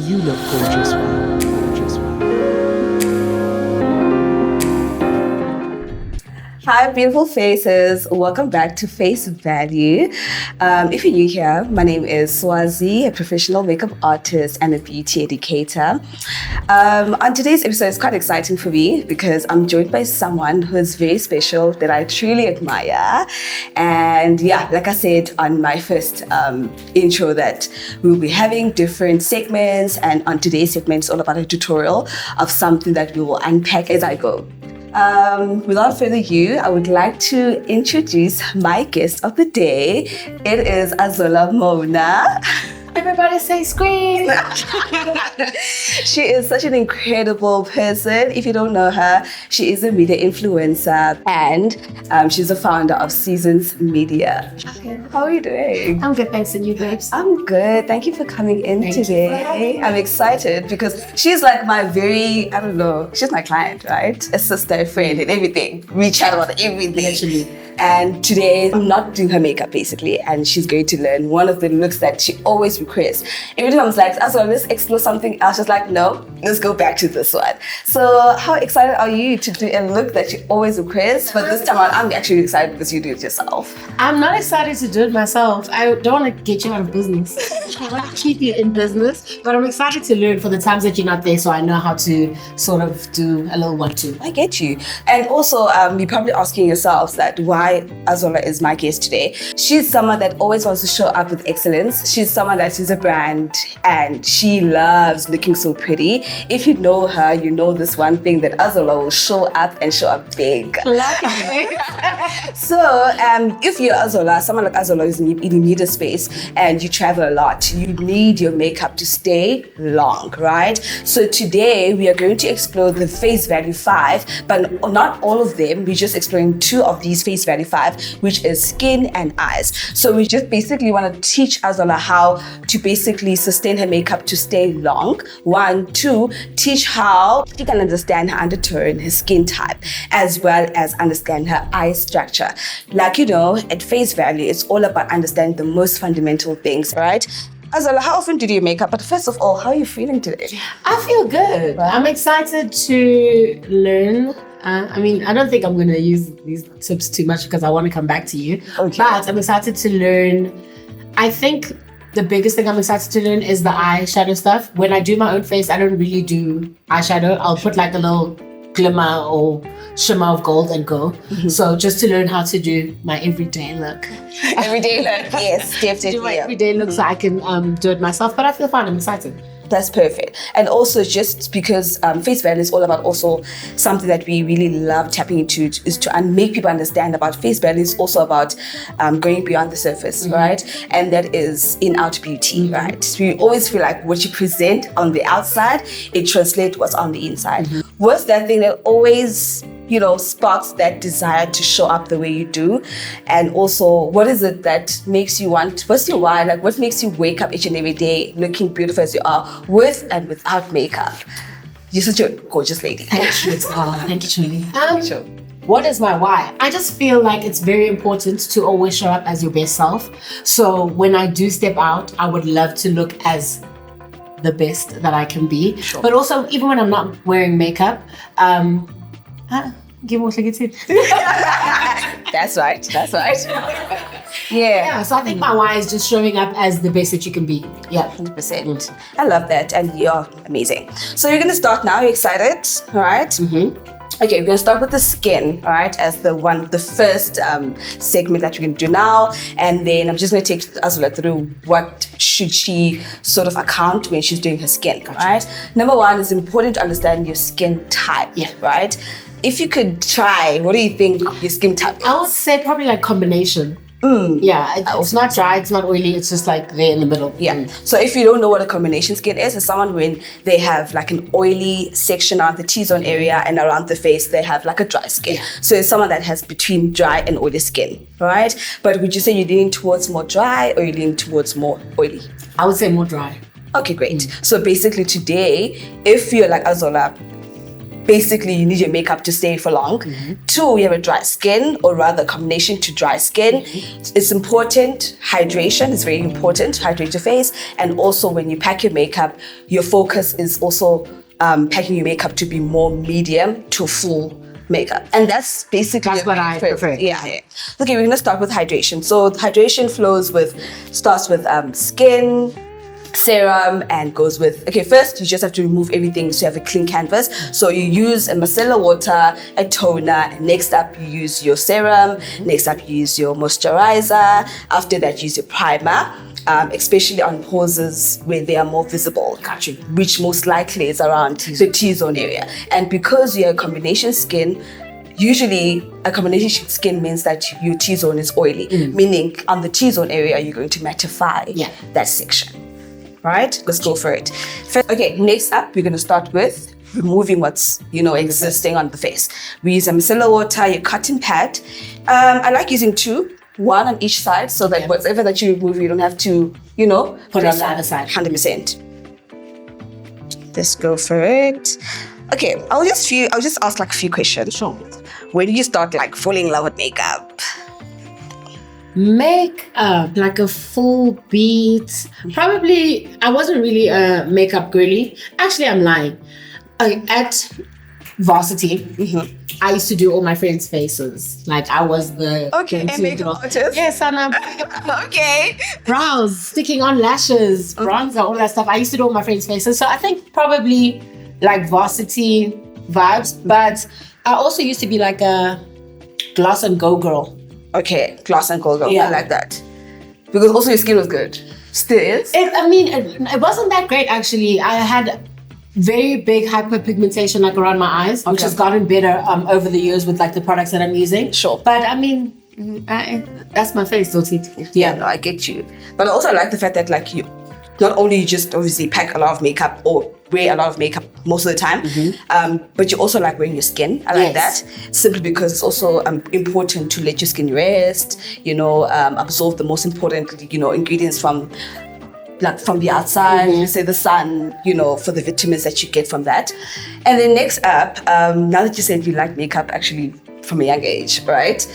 You look gorgeous, man. Gorgeous, Hi, beautiful faces. Welcome back to Face Value. If you're new here, my name is Swazi, a professional makeup artist and a beauty educator. On today's episode, it's quite exciting for me because I'm joined by someone who is very special that I truly admire. And yeah, like I said on my first intro, that we'll be having different segments. And on today's segment, it's all about a tutorial of something that we will unpack as I go. Without further ado, I would like to introduce my guest of the day. It is Azola Mona. Everybody say scream! She is such an incredible person. If you don't know her, she is a media influencer and she's the founder of Seasons Media. Okay. How are you doing? I'm good, thanks, and you, babes? I'm good. Thank you for coming in Thank you today. for having me. I'm excited because she's like my very, I don't know, she's my client, right? A sister, a friend, and everything. We chat about everything. Literally. And today I'm not doing her makeup basically, and she's going to learn one of the looks that she always requests. Every time I was like, so let's explore something else. She's like, no, let's go back to this one. So how excited are you to do a look that you always request? But this time around, I'm actually excited because you do it yourself. I'm not excited to do it myself. I don't want to get you out of business. I want to keep you in business, but I'm excited to learn for the times that you're not there, so I know how to sort of do a little 1-2. I get you. And also, you're probably asking yourselves that why Azola is my guest today. She's someone that always wants to show up with excellence. She's someone that is a brand and she loves looking so pretty. If you know her, you know this one thing that Azola will show up and show up big. So, if you're Azola, someone like Azola is in the media space and you travel a lot, you need your makeup to stay long, right? So today we are going to explore the face value 5, but not all of them. We're just exploring 2 of these face value 5, which is skin and eyes. So we just basically want to teach Azola how to basically sustain her makeup to stay long. 1, 2, teach how she can understand her undertone, her skin type, as well as understand her eye structure. Like, you know, at face value, it's all about understanding the most fundamental things, right? Azola, how often do you do your makeup? But first of all, how are you feeling today? I feel good. I'm excited to learn. I don't think I'm going to use these tips too much because I want to come back to you. Okay. But I'm excited to learn. I think the biggest thing I'm excited to learn is the eyeshadow stuff. When I do my own face, I don't really do eyeshadow. I'll put like a little glimmer or shimmer of gold and go. Mm-hmm. So just to learn how to do my everyday look. Everyday look, yes, definitely. Do my everyday look so I can do it myself. But I feel fine. I'm excited. That's perfect. And also just because face value is all about also something that we really love tapping into is to make people understand about face value is also about going beyond the surface, right? And that is in-out beauty, right? So we always feel like what you present on the outside, it translates what's on the inside. What's that thing that always, you know, sparks that desire to show up the way you do? And also, what is it that makes you what's your why? Like, what makes you wake up each and every day looking beautiful as you are, with and without makeup? You're such a gorgeous lady. Thank you. Thank you, Truly. Sure. What is my why? I just feel like it's very important to always show up as your best self. So when I do step out, I would love to look as the best that I can be. Sure. But also, even when I'm not wearing makeup, give me a tip. That's right. Yeah. So I think my why is just showing up as the best that you can be. Yeah. 100%. I love that, and you're amazing. So you're gonna start now. You're excited, all right? Okay, we're gonna start with the skin, all right, as the first segment that we're gonna do now, and then I'm just gonna take Azola through what should she sort of account when she's doing her skin, right? Number 1 is important to understand your skin type, right? If you could try, what do you think your skin type is? I would say probably like combination. Yeah, it's not dry, it's not oily, it's just like there in the middle. Yeah. So if you don't know what a combination skin is, it's someone when they have like an oily section around the T-zone area and around the face, they have like a dry skin. Yeah. So it's someone that has between dry and oily skin, right? But would you say you're leaning towards more dry or you're leaning towards more oily? I would say more dry. Okay, great. So basically today, if you're like Azola, basically you need your makeup to stay for long. 2, you have a dry skin, or rather combination to dry skin. It's important. Hydration is very important. Hydrate your face. And also when you pack your makeup, your focus is also packing your makeup to be more medium to full makeup. And that's basically That's what I prefer. Yeah. Okay, we're gonna start with hydration. So hydration starts with skin, serum, and goes with, okay, first you just have to remove everything so you have a clean canvas. So you use a micellar water, a toner, and next up you use your serum, next up you use your moisturizer, after that you use your primer, especially on pores where they are more visible, which most likely is around the T-zone area. And because you're a combination skin, usually a combination skin means that your T-zone is oily, meaning on the T-zone area you're going to mattify that section. Right? Let's go for it. Okay, next up, we're going to start with removing what's, existing on the face. We use a micellar water, your cotton pad. I like using 2, 1 on each side, so that whatever that you remove, you don't have to, put it on the other side. 100%. Let's go for it. Okay, I'll just ask like a few questions. Sure. When did you start like falling in love with makeup? Makeup, like a full beat. Probably, I wasn't really a makeup girly. Actually, I'm lying. At varsity, I used to do all my friends' faces. Like I was the makeup artist. Yes, and Okay. brows, sticking on lashes, bronzer, all that stuff. I used to do all my friends' faces. So I think probably like varsity vibes. But I also used to be like a gloss and go girl. Okay, gloss and gold. Yeah. I like that. Because also your skin was good. Still is. It wasn't that great actually. I had very big hyperpigmentation like around my eyes, which has gotten better over the years with like the products that I'm using. Sure. But that's my face, don't it? Yeah, no, I get you. But also I like the fact that like you not only you just obviously pack a lot of makeup or wear a lot of makeup most of the time, but you also like wearing your skin. I like that simply because it's also important to let your skin rest, absorb the most important, ingredients from the outside, say the sun, for the vitamins that you get from that. And then next up, now that you said you like makeup actually from a young age, right?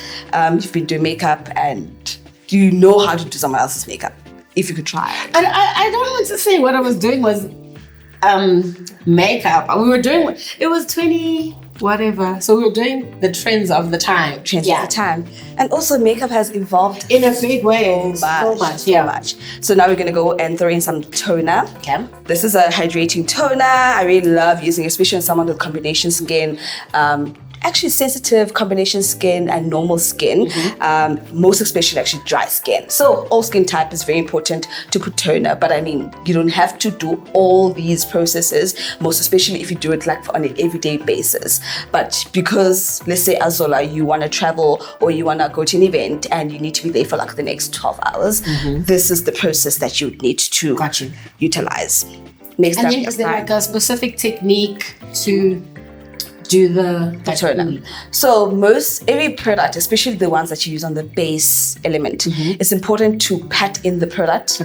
You've been doing makeup, and do you know how to do someone else's makeup? If you could try it. And I don't want to say what I was doing was makeup. We were doing, it was 20 whatever. So we were doing the trends of the time. And also makeup has evolved in a big way. So much. So now we're going to go and throw in some toner. Okay. This is a hydrating toner. I really love using, especially on someone with combination skin. Actually sensitive combination skin and normal skin, most especially actually dry skin. So all skin type is very important to put toner, but I mean, you don't have to do all these processes, most especially if you do it like on an everyday basis. But because, let's say Azola, you want to travel or you want to go to an event and you need to be there for like the next 12 hours, this is the process that you would need to utilize. Next and up, then is there like a specific technique to do the toner? So every product, especially the ones that you use on the base element, it's important to pat in the product,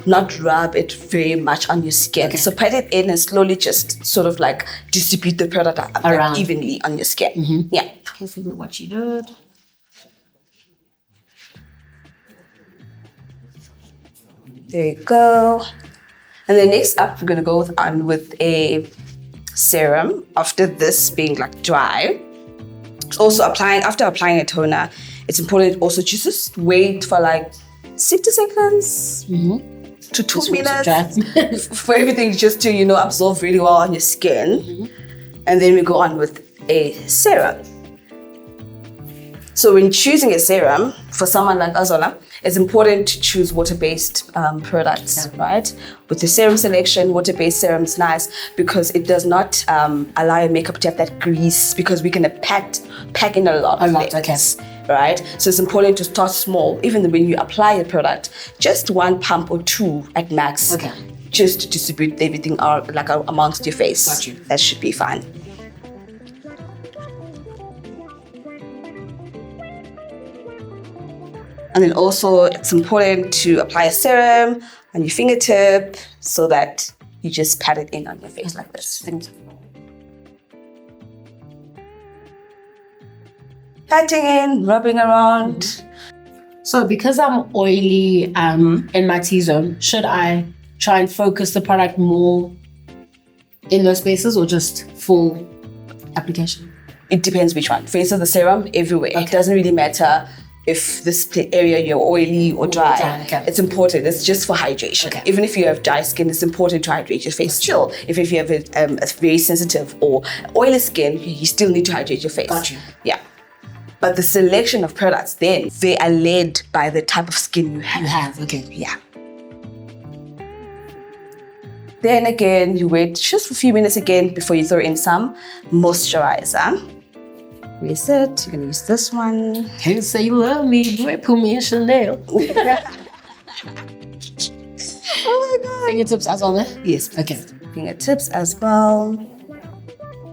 not rub it very much on your skin. So pat it in and slowly just sort of like distribute the product around evenly on your skin. Yeah. Careful with what you did. There you go. And then next up, we're gonna go with a serum after this being like dry. Also after applying a toner, it's important also just wait for like 60 seconds to 2 minutes for everything just to absorb really well on your skin. And then we go on with a serum. So when choosing a serum for someone like Azola, it's important to choose water-based products, right? With the serum selection, water-based serum is nice because it does not allow your makeup to have that grease, because we can pack in a lot of things, right? So it's important to start small. Even when you apply a product, just 1 pump or 2 at max, just to distribute everything amongst your face. That should be fine. And then also it's important to apply a serum on your fingertip so that you just pat it in on your face like this. patting in, rubbing around. So because I'm oily in my T-zone, should I try and focus the product more in those spaces or just full application? It depends which one. For instance, the serum, everywhere. It doesn't really matter if this area you're oily or dry. Okay. It's important. It's just for hydration. Okay. Even if you have dry skin, it's important to hydrate your face. Still, if you have a very sensitive or oily skin, you still need to hydrate your face. Got you. Yeah. But the selection of products then, they are led by the type of skin you have. You have, okay. Yeah. Then again, you wait just for a few minutes again before you throw in some moisturizer. Where is it? You're gonna use this one. Can't say you love me, boy, put me in Chanel. Oh my god. Fingertips Azola? Yes. Okay. Fingertips as well.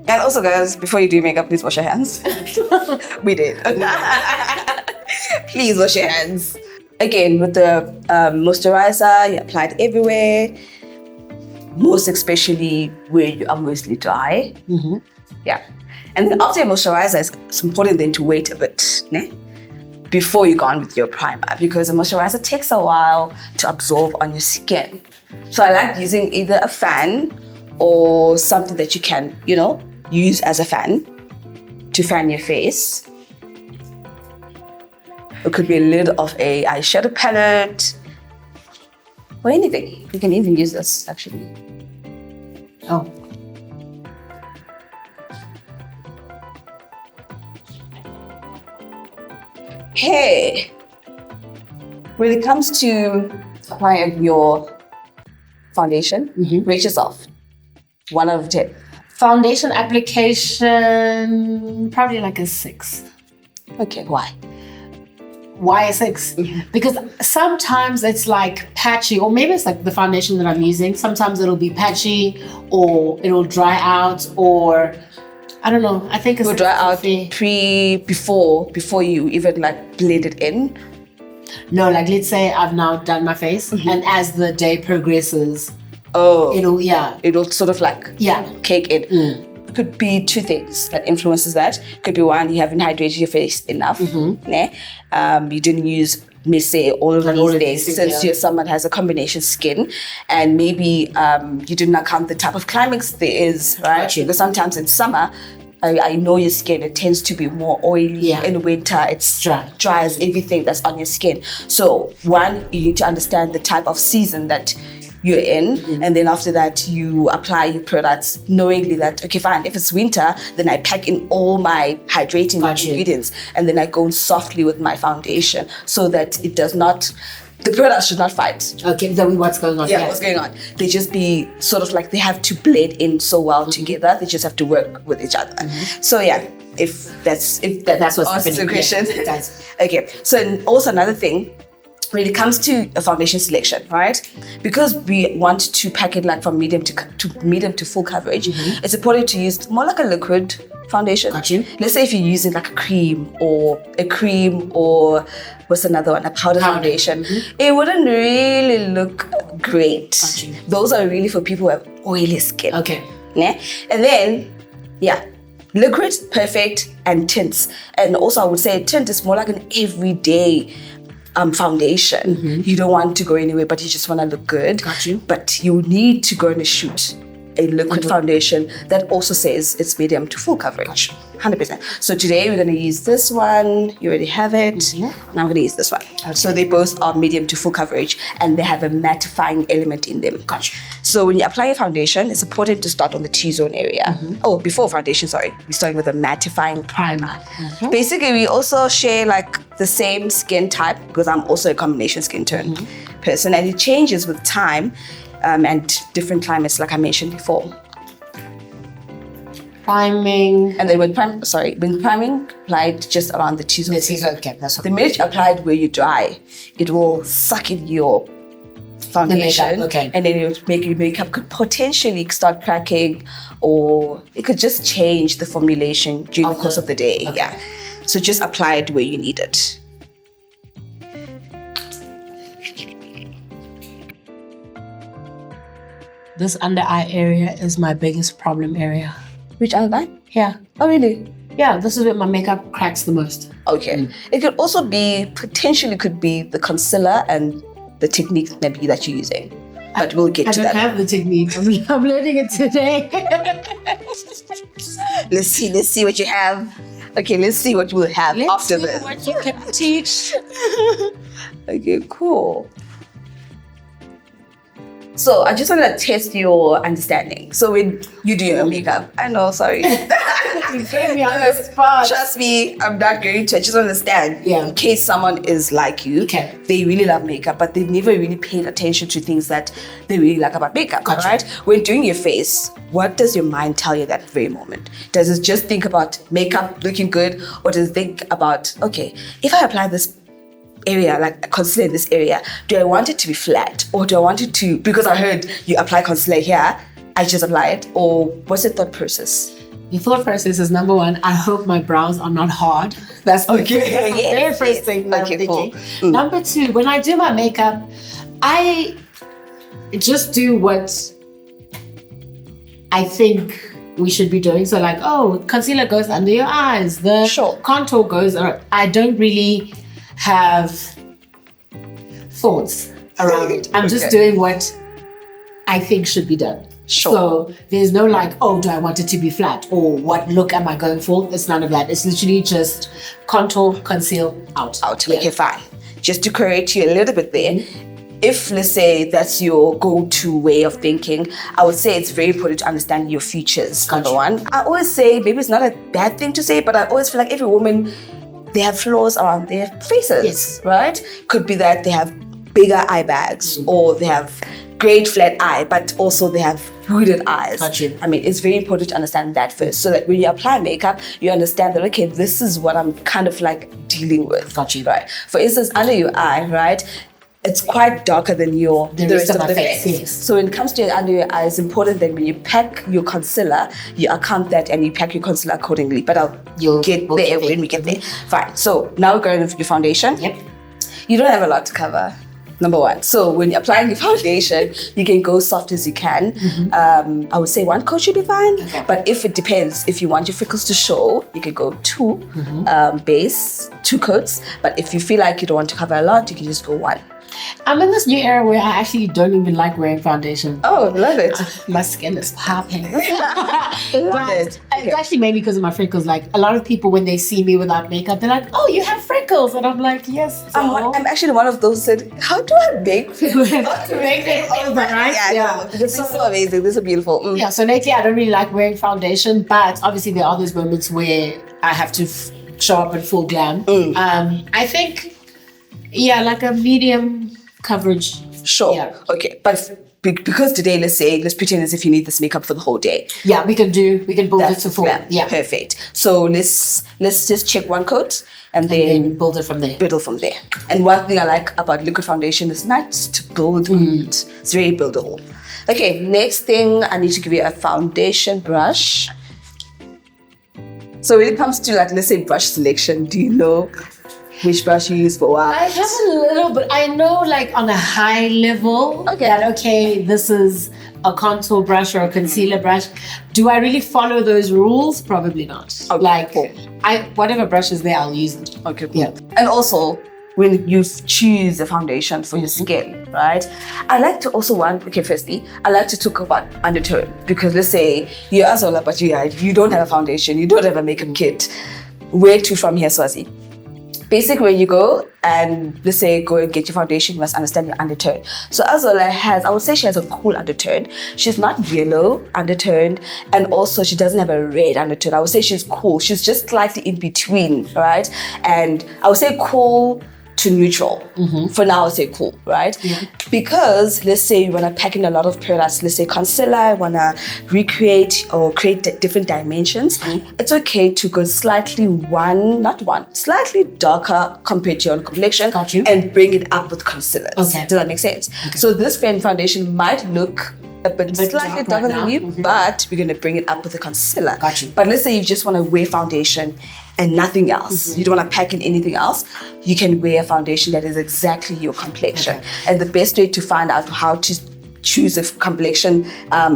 And also, guys, before you do makeup, please wash your hands. We did. Please wash your hands. Again, with the moisturizer, you apply it everywhere. Most especially where you are mostly dry. Mm-hmm. Yeah. And then after your moisturizer, it's important then to wait a bit before you go on with your primer, because the moisturizer takes a while to absorb on your skin. So I like using either a fan or something that you can, use as a fan to fan your face. It could be a lid of a eyeshadow palette or anything. You can even use this actually. Oh. Hey, when it comes to applying your foundation, rate yourself 1 out of 10. Foundation application, probably like a 6. Okay, why? Why a 6? Because sometimes it's like patchy, or maybe it's like the foundation that I'm using. Sometimes it'll be patchy, or it'll dry out, or I don't know. I think it's Will dry out before you even like blend it in. No, like let's say I've now done my face, and as the day progresses, it'll sort of like yeah, cake in. Could be 2 things that influences that. Could be 1, you haven't hydrated your face enough. You didn't use say all of these days since you're someone has a combination skin, and maybe you didn't account the type of climate there is, right? Gotcha. Because sometimes in summer, I know your skin, it tends to be more oily. Yeah. In winter, it's dry as everything that's on your skin. So 1, you need to understand the type of season that you're in, and then after that you apply your products knowingly that, okay, fine, if it's winter, then I pack in all my hydrating ingredients, and then I go softly with my foundation so that it does not, the products should not fight. Okay, tell me what's going on. Yeah, what's going on. They just be sort of like they have to blend in so well together. They just have to work with each other. So yeah, if that's what's answers the happening. question. Yeah, it does. Okay, so also another thing, when it comes to a foundation selection, right? Because we want to pack it like from medium to full coverage, it's important to use more like a liquid foundation. Gotcha. Let's say if you're using like a cream or what's another one, a powder foundation, it wouldn't really look great. Gotcha. Those are really for people who have oily skin. Okay. Yeah? And then, liquid, perfect, and tints. And also I would say a tint is more like an everyday foundation. You don't want to go anywhere, but you just want to look good. Got you. But you need to go on a shoot a liquid foundation that also says it's medium to full coverage. 100%. So today we're going to use this one. You already have it. And I'm going to use this one. So they both are medium to full coverage, and they have a mattifying element in them. Gotcha. So when you apply a foundation, it's important to start on the T-zone area. Oh, before foundation, sorry. We're starting with a mattifying primer. Basically, we also share like the same skin type, because I'm also a combination skin tone person, and it changes with time and different climates, like I mentioned before. Priming. And then when priming applied just around the T-zone. Okay, that's The minute you applied where you dry, it will suck in your foundation. Okay. And then it will make your makeup could potentially start cracking, or it could just change the formulation during the course of the day. Okay. Yeah. So just apply it where you need it. This under eye area is my biggest problem area. Which other line? Yeah. Oh, really? yeah, this is where my makeup cracks the most. Okay. It could also be, potentially could be the concealer and the technique maybe that you're using. But we'll get I to don't that. have the technique. I'm learning it today. Let's see what you have. Okay, let's see what we'll have after this. What you can teach. Okay, cool. So I just want to test your understanding. So when you do your makeup, I know, sorry. You gave me on the spot. Trust me, I'm not going to. I just understand. Yeah. In case someone is like you, Okay. they really love makeup, but they've never really paid attention to things that they really like about makeup. Gotcha. Right? When doing your face, what does your mind tell you at that very moment? Does it just think about makeup looking good, or does it think about, okay, if I apply this area, like concealer in this area, do I want it to be flat, or do I want it to, because I heard you apply concealer here, I just apply it, or what's the thought process? The thought process is, number one, I hope my brows are not hard. That's the very first thing that I'm thinking. Cool. Number two, when I do my makeup, I just do what I think we should be doing. So like, oh, concealer goes under your eyes, the Sure. contour goes around. I don't really have thoughts around it. I'm just doing what I think should be done. Sure. So there's no like, oh, do I want it to be flat? Or what look am I going for? It's none of that. It's literally just contour, conceal, out. Yeah. Okay, fine. Just to correct you a little bit there, if let's say that's your go-to way of thinking, I would say it's very important to understand your features. Number one, I always say, maybe it's not a bad thing to say, but I always feel like every woman, they have flaws around their faces, Yes. right? Could be that they have bigger eye bags, or they have great flat eye, but also they have hooded eyes. Gotcha. I mean, it's very important to understand that first, so that when you apply makeup, you understand that, okay, this is what I'm kind of like dealing with. Gotcha. Right? For instance, under your eye, right? It's quite darker than the rest of my the face, face. yes. So when it comes to under your eye, it's important that when you pack your concealer, you account that and you pack your concealer accordingly. But we'll get there when we get there. Fine. So now we're going with your foundation. Yep. You don't have a lot to cover. Number one. So when you're applying your foundation, you can go soft as you can. I would say one coat should be fine. Okay. But if it depends, if you want your freckles to show, you can go two base, 2 coats. But if you feel like you don't want to cover a lot, you can just go one. I'm in this new era where I actually don't even like wearing foundation. Oh, love it. My skin is popping. Love it. It's actually mainly because of my freckles. Like a lot of people, when they see me without makeup, they're like, "Oh, you have freckles," and I'm like, "Yes." So I'm actually one of those that, how do I make make it over, right? Yeah. This is so amazing. This is beautiful. Yeah, so lately I don't really like wearing foundation, but obviously there are those moments where I have to show up in full glam. I think, yeah, like a medium coverage. Sure. Yeah. Okay. But because today, let's pretend as if you need this makeup for the whole day. Yeah, we can build it to full. glam. Yeah, Perfect. So let's just check one coat and then and build it from there. build from there. And one thing I like about liquid foundation is nice to build. It's very buildable. Okay, next thing, I need to give you a foundation brush. So when it comes to, like, let's say brush selection, do you know which brush you use for what? I have a little bit. I know, like on a high level, that this is a contour brush or a concealer brush. Do I really follow those rules? Probably not. Okay, Like cool. whatever brush is there, I'll use it. Okay, cool. Yeah. And also, when you choose a foundation for your skin, right? I like to also firstly, I like to talk about undertone, because let's say you're Azola, but you don't have a foundation, you don't have a makeup kit. Where to from here, Swazi? Basically, when you go and let's say go and get your foundation, you must understand your undertone. So Azola I would say she has a cool undertone. She's not yellow undertoned, and also she doesn't have a red undertone. I would say she's cool. She's just slightly in between, right? And I would say cool to neutral. For now, I would say cool, right? Yeah. Because let's say you want to pack in a lot of products, let's say concealer, I want to recreate or create different dimensions, it's okay to go slightly slightly darker compared to your own complexion. Got you. And bring it up with concealers. Okay. Does that make sense? Okay. So this foundation might look a bit slightly dark darker right than you, now. but we're going to bring it up with a concealer. Got you. But let's say you just want to wear foundation and nothing else. You don't want to pack in anything else. You can wear a foundation that is exactly your complexion. Okay. And the best way to find out how to choose a complexion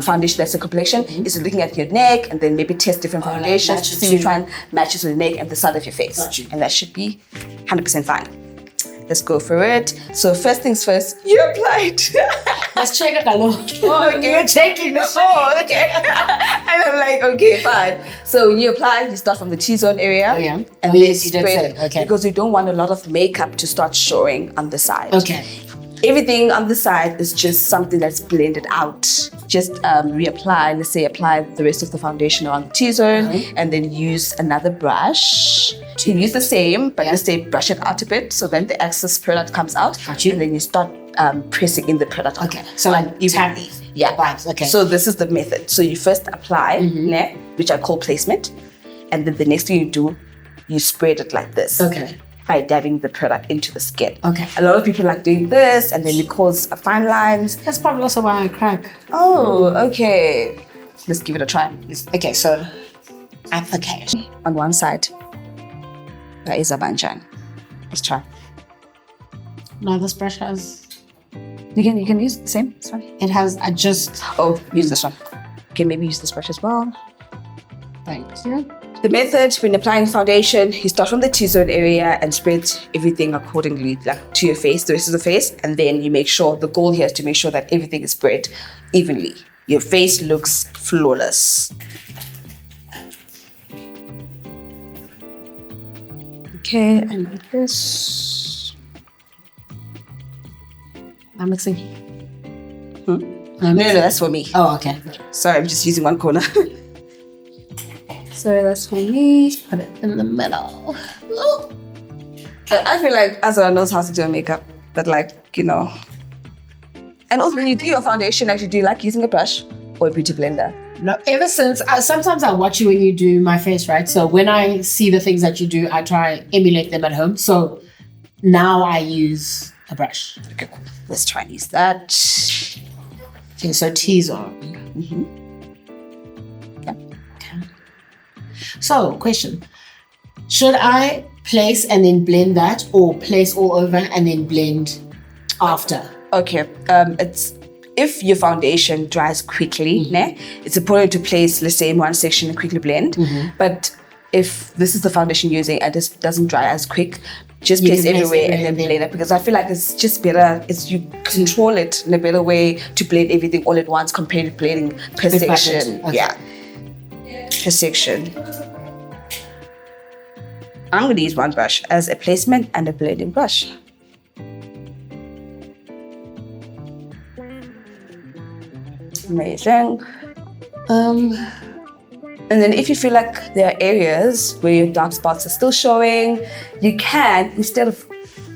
foundation that's a complexion is looking at your neck and then maybe test different foundations match to it see to- which one matches with the neck and the side of your face. Got you. And that should be 100% fine. Let's go for it. So first things first, you applied. Let's check it out. Oh, okay. You're taking the Oh, okay. And I'm like, okay, fine. So when you apply, you start from the T-zone area. Oh, yeah. And Oh, then yes, you did spread say. Okay. Because you don't want a lot of makeup to start showing on the side. Okay. Everything on the side is just something that's blended out. Just reapply, let's say apply the rest of the foundation on the T-zone and then use another brush. You use the same, but let's say brush it out a bit so then the excess product comes out. Got you. And then you start pressing in the product. Okay. So like tap evenly. Yeah. vibes. Okay. So this is the method. So you first apply, ne, which I call placement. And then the next thing you do, you spread it like this. Okay. By dabbing the product into the skin. Okay. A lot of people like doing this and then it causes fine lines. That's probably also why I crack. Oh, okay. Let's give it a try. Okay, so application. On one side, there is a banjan. Let's try. No, this brush has. You can use the same. It's fine. It has. I just. Oh, use this one. Okay, maybe use this brush as well. Thank you. The method when applying foundation, you start from the T-zone area and spread everything accordingly, like to your face, the rest of the face, and then you make sure, the goal here is to make sure that everything is spread evenly. Your face looks flawless. Okay, and like this. I'm mixing. No, that's for me. Oh, okay. Sorry, I'm just using one corner. Sorry, that's for me. Put it in the middle. I feel like Azola knows how to do makeup, but like, you know. And also when you do your foundation, actually, do you like using a brush or a beauty blender? No, ever since sometimes I watch you when you do my face, right? So when I see the things that you do, I try emulate them at home. So now I use a brush. Okay, cool. Let's try and use that. Okay, so T-zone. Yeah. Okay. So, question. Should I place and then blend that or place all over and then blend after? Okay, it's if your foundation dries quickly, ne, it's important to place, let's say, in one section and quickly blend. But if this is the foundation you're using and it doesn't dry as quick, just place can place everywhere and everywhere then and then- blend it, because I feel like it's just better. It's you control it in a better way to blend everything all at once compared to blending per Bit by bit. section. Okay. Yeah, per section. I'm going to use one brush as a placement and a blending brush. Amazing. And then if you feel like there are areas where your dark spots are still showing, you can, instead of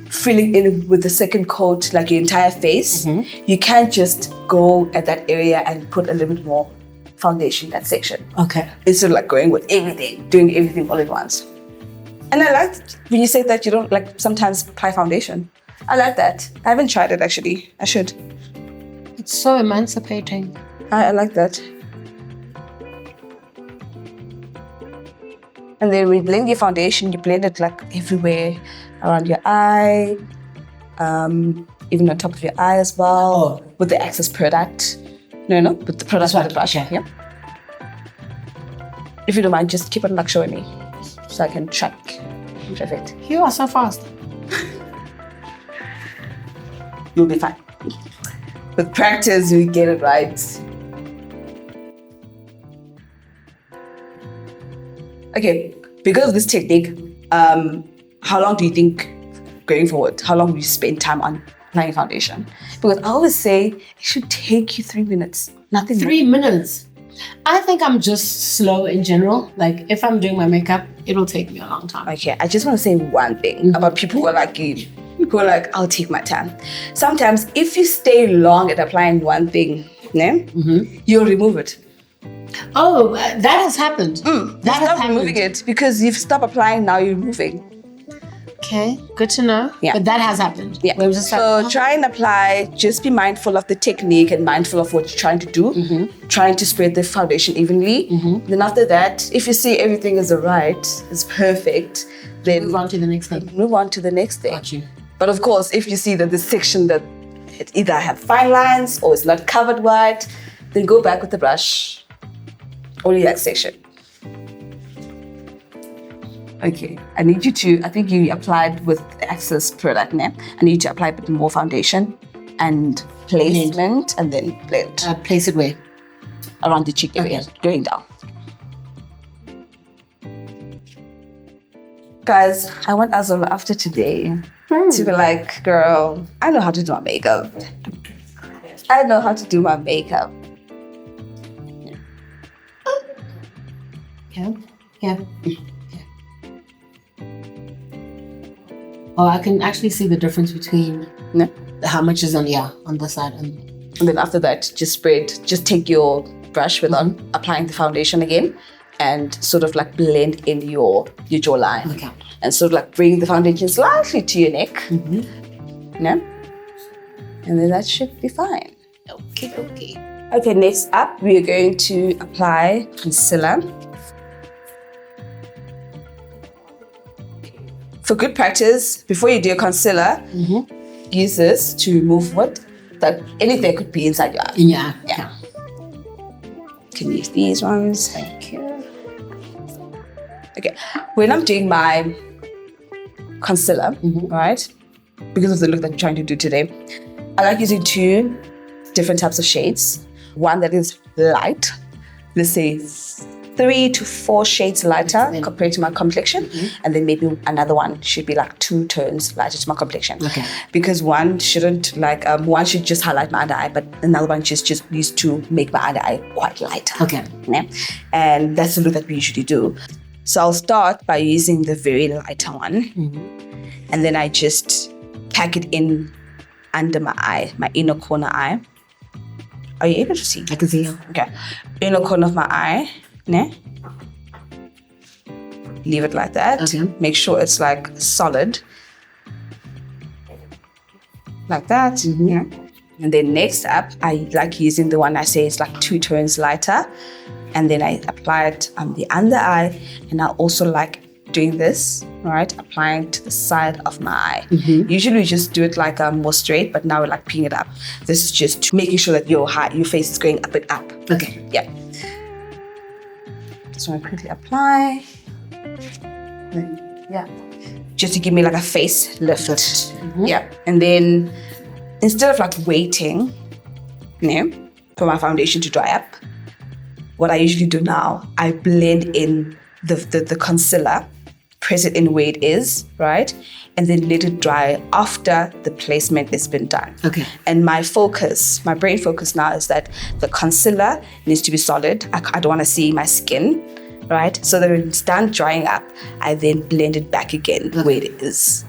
filling in with the second coat, like your entire face, you can just go at that area and put a little bit more foundation in that section. Okay. Instead of like going with everything, doing everything all at once. And I like when you say that you don't like sometimes apply foundation. I like that. I haven't tried it actually. I should. It's so emancipating. I like that. And then when you blend your foundation, you blend it like everywhere around your eye, even on top of your eye as well, with the excess product. No, with the product with the brush. Okay. Yeah. If you don't mind, just keep it like showing me so I can track. Perfect. You are so fast. You'll be fine. With practice, we get it right. Okay, because of this technique, how long do you think going forward? How long will you spend time on applying foundation? Because I always say it should take you 3 minutes. Nothing. 3 minutes. I think I'm just slow in general. Like if I'm doing my makeup, it'll take me a long time. Okay, I just want to say one thing about people who are like you, who are like, I'll take my time. Sometimes if you stay long at applying one thing, you'll remove it. Oh, that has happened. That has Stop happened. removing it because you've stopped applying, now you're removing. Okay, good to know. Yeah. But that has happened. Yeah. Where it was just So like, try and apply, just be mindful of the technique and mindful of what you're trying to do. Trying to spread the foundation evenly. Then after that, if you see everything is alright, is perfect, then move on to the next thing. move on to the next thing. Got you. But of course, if you see that the section that it either have fine lines or it's not covered white, then go back with the brush or relaxation. Okay, I need you to, I think you applied with the Access product now. I need you to apply a bit more foundation and placement and then blend. Place it where? Around the cheek area, going down. Guys, I want Azola after today to be like, girl, I know how to do my makeup. I know how to do my makeup. Yeah. Oh, I can actually see the difference between how much is on the side. And then after that, just take your brush without applying the foundation again and sort of like blend in your jawline. Okay. And sort of like bring the foundation slightly to your neck. And then that should be fine. Okay. Okay, next up, we are going to apply concealer. For good practice, before you do your concealer, use this to remove anything that could be inside your eye. Yeah. You can use these ones. Thank you. Okay, when I'm doing my concealer, right, because of the look that I'm trying to do today, I like using 2 different types of shades. One that is light, let's say 3 to 4 shades lighter compared to my complexion, and then maybe another one should be like 2 tones lighter to my complexion. Okay. Because one shouldn't one should just highlight my under eye, but another one just used to make my under eye quite lighter. Okay. Yeah? And that's the look that we usually do. So I'll start by using the very lighter one, and then I just pack it in under my eye, my inner corner eye. Are you able to see? I can see you. Okay. Inner corner of my eye. Leave it like that. Okay. Make sure it's like solid. Like that. Yeah. And then next up, I like using the one I say is like 2 tones lighter. And then I apply it on the under eye. And I also like doing this, right? Applying to the side of my eye. Usually we just do it like more straight, but now we're like pinning it up. This is just making sure that your face is going up and up. Okay. Yeah. So I quickly apply. Yeah. Just to give me like a face lift. Yeah. And then instead of like waiting, for my foundation to dry up, what I usually do now, I blend in the concealer, press it in where it is, right? And then let it dry after the placement has been done. Okay. And my brain focus now is that the concealer needs to be solid. I don't want to see my skin, right? So that when it's done drying up, I then blend it back again where it is.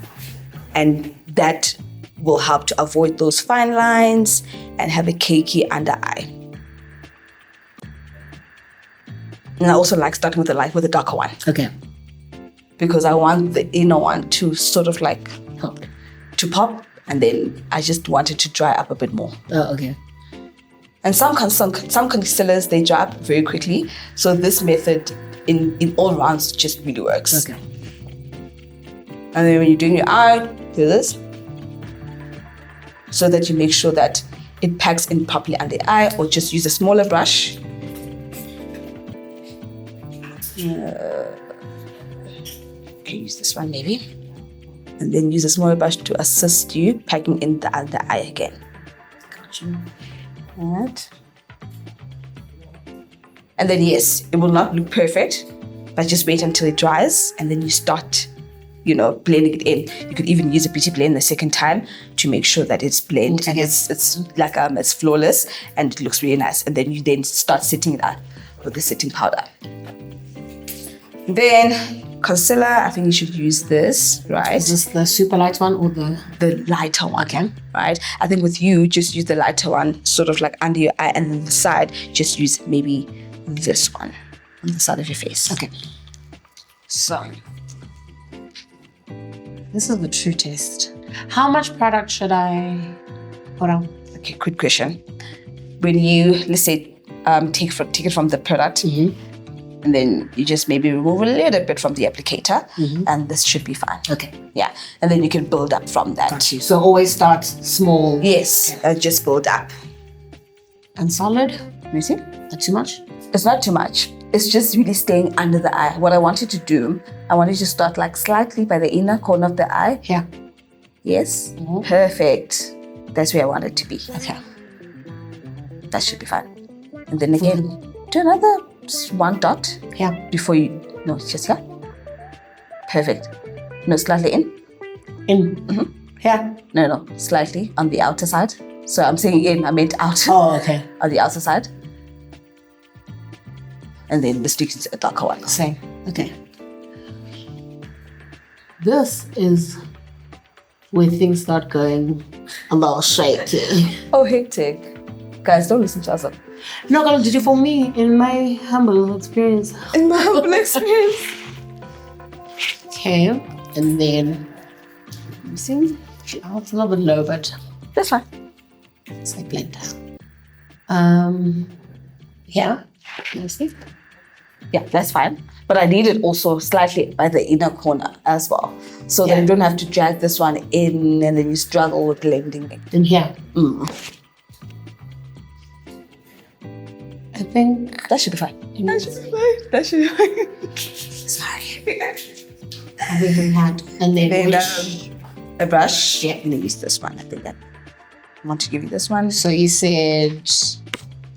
And that will help to avoid those fine lines and have a cakey under eye. And I also like starting with the darker one. Okay. Because I want the inner one to sort of like pop, and then I just want it to dry up a bit more. Oh, okay. And some concealers, they dry up very quickly. So this method in all rounds just really works. Okay. And then when you're doing your eye, do this. So that you make sure that it packs in properly under the eye, or just use a smaller brush. Okay, use this one maybe. And then use a smaller brush to assist you packing in the other eye again. Gotcha. Alright. And then yes, it will not look perfect, but just wait until it dries and then you start, blending it in. You could even use a beauty blend the second time to make sure that it's blended and it's like it's flawless and it looks really nice. And then you start setting it out with the setting powder. Then concealer, I think you should use this, right? Is this the super light one or the lighter one? Okay. Right? I think with you, just use the lighter one, sort of like under your eye, and then the side, just use maybe this one on the side of your face. Okay. So this is the true test. How much product should I put on? Okay, good question. When you, let's say, take it from the product, And then you just maybe remove a little bit from the applicator, and this should be fine. Okay. Yeah. And then you can build up from that. Got you. So always start small Yes, just build up. and solid. You see? Not too much. It's not too much. It's just really staying under the eye. What I wanted to do, I wanted to start like slightly by the inner corner of the eye. Here. Yes. Perfect. That's where I want it to be. Okay. That should be fine. And then again, do another one dot Here. before you, no, just here. Perfect. No, slightly in. In. Here. No, slightly on the outer side. So I'm saying in, I meant out. Oh, okay. On the outer side. And then the streak is a darker one. Same. Okay. This is where things start going a little shaky. Oh, hectic. Guys, don't listen to us. Not gonna do it for me in my humble experience. In my humble experience. Okay. And then, You see? oh, it's a little bit low, but That's fine. it's like blend. Yeah. You see? Yeah, that's fine. But I need it also slightly by the inner corner as well. So that Yeah. you don't have to drag this one in and then you struggle with blending it. In here. I think That should be fine. That should be fine. That should be fine. sorry. Everything had and then Then which, a brush. Yeah. I'm going to use this one. I think that I want to give you this one. so you said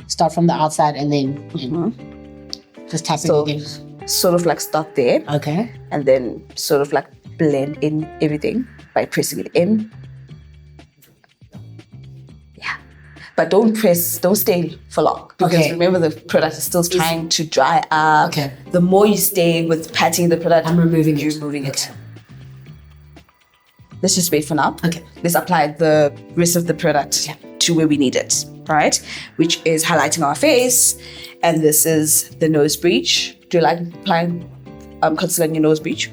start from the outside and then just tap So- it again. Sort of like start there Okay. and then sort of like blend in everything by pressing it in. Yeah. But don't stay for long. Because Okay. remember the product is still trying to dry up. Okay. The more you stay with patting the product, I'm removing you're it. removing it. Let's just wait for now. Okay. Let's apply the rest of the product to where we need it, right? Which is highlighting our face. And this is the nose breach. Do you like applying concealer in your nose breach?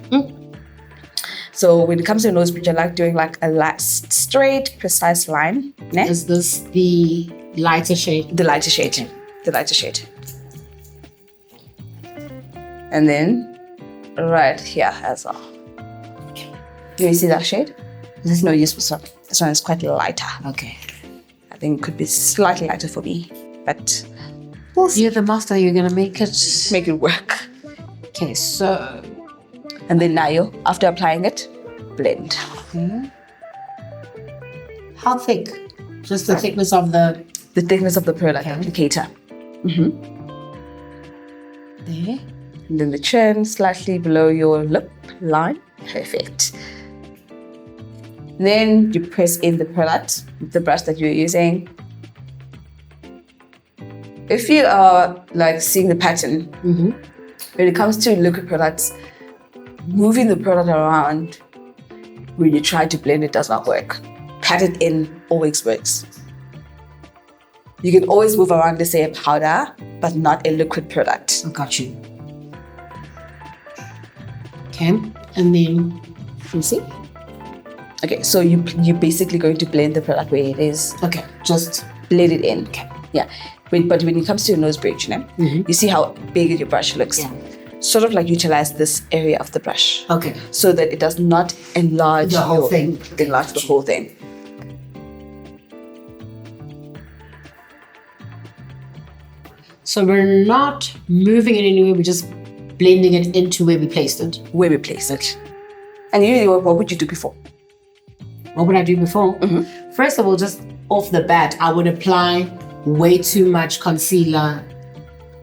So when it comes to nose breach, I like doing like a straight, precise line. Ne? Is this the lighter shade? The lighter shade. The lighter shade. And then right here as well. Do you see that shade? There's no use for this one. This one is quite lighter. Okay. I think it could be slightly lighter for me, but You're the master, you're gonna make it. make it work. Okay, so And then now, after applying it, blend. how thick? Just the thickness of the The thickness of the product Okay. applicator. there. And then the chin slightly below your lip line. Perfect. Then you press in the product with the brush that you're using. If you are like seeing the pattern, when it comes to liquid products, moving the product around when you try to blend it does not work. Pat it in always works. You can always move around the same powder, but not a liquid product. I got you. Okay, and then you see? Okay, so you're basically going to blend the product where it is. Okay, just Blend it in. Okay. Yeah. But when it comes to your nose bridge, you see how big your brush looks. Yeah. Sort of like utilize this area of the brush okay. so that it does not enlarge The whole thing. Enlarge the whole thing. So we're not moving it anywhere, we're just blending it into where we placed it. Where we place it. And usually, what would you do before? What would I do before? First of all, just off the bat, I would apply way too much concealer